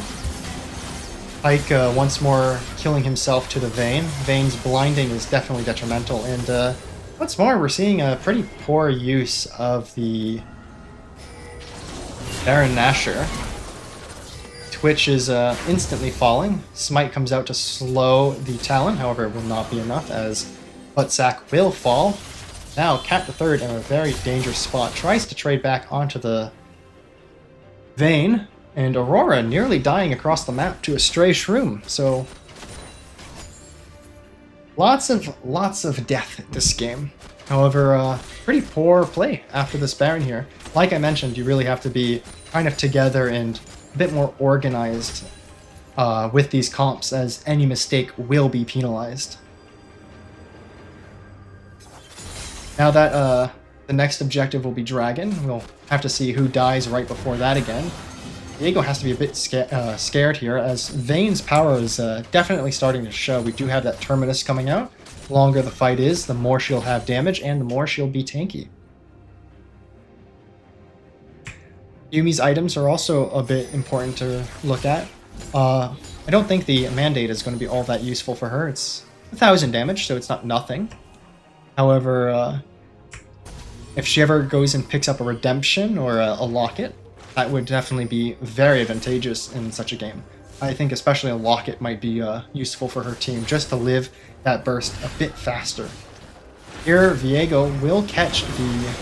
Pyke once more killing himself to the Vayne. Vayne's blinding is definitely detrimental, and what's more, we're seeing a pretty poor use of the Baron Nashor. Twitch is instantly falling. Smite comes out to slow the Talon, however it will not be enough, as Buttsack will fall. Now Cat the Third in a very dangerous spot tries to trade back onto the Vayne, and Aurora nearly dying across the map to a stray shroom. So lots of death in this game. However, pretty poor play after this Baron here. Like I mentioned, you really have to be kind of together and a bit more organized with these comps, as any mistake will be penalized. Now that the next objective will be Dragon, we'll have to see who dies right before that again. Viego has to be a bit scared here, as Vayne's power is definitely starting to show. We do have that Terminus coming out. The longer the fight is, the more she'll have damage, and the more she'll be tanky. Yuumi's items are also a bit important to look at. I don't think the Mandate is going to be all that useful for her. It's 1,000 damage, so it's not nothing. However, if she ever goes and picks up a Redemption or a Locket, that would definitely be very advantageous in such a game. I think especially a Locket might be useful for her team, just to live that burst a bit faster. Here, Viego will catch the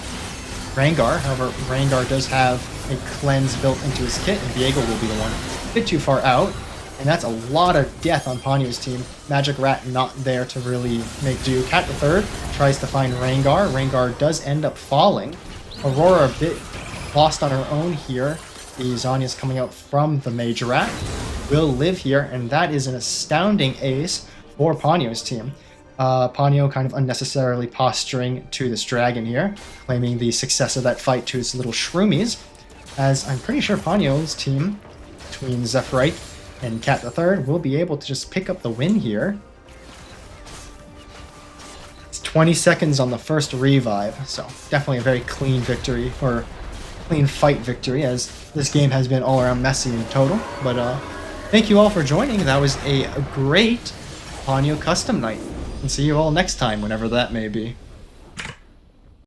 Rengar. However, Rengar does have a cleanse built into his kit, and Viego will be the one a bit too far out. And that's a lot of death on Ponyo's team. Magic Rat not there to really make do. Cat the Third tries to find Rengar. Rengar does end up falling. Aurora a bit lost on her own here. The Zanya's coming out from the Mage Rat. Will live here, and that is an astounding ace for Ponyo's team. Ponyo kind of unnecessarily posturing to this dragon here, claiming the success of that fight to his little shroomies, as I'm pretty sure Ponyo's team, between Zephyrite and Cat the Third, will be able to just pick up the win here. It's 20 seconds on the first revive, so definitely a very clean victory, or clean fight victory, as this game has been all around messy in total. But thank you all for joining. That was a great Ponyo Custom Night. And see you all next time, whenever that may be.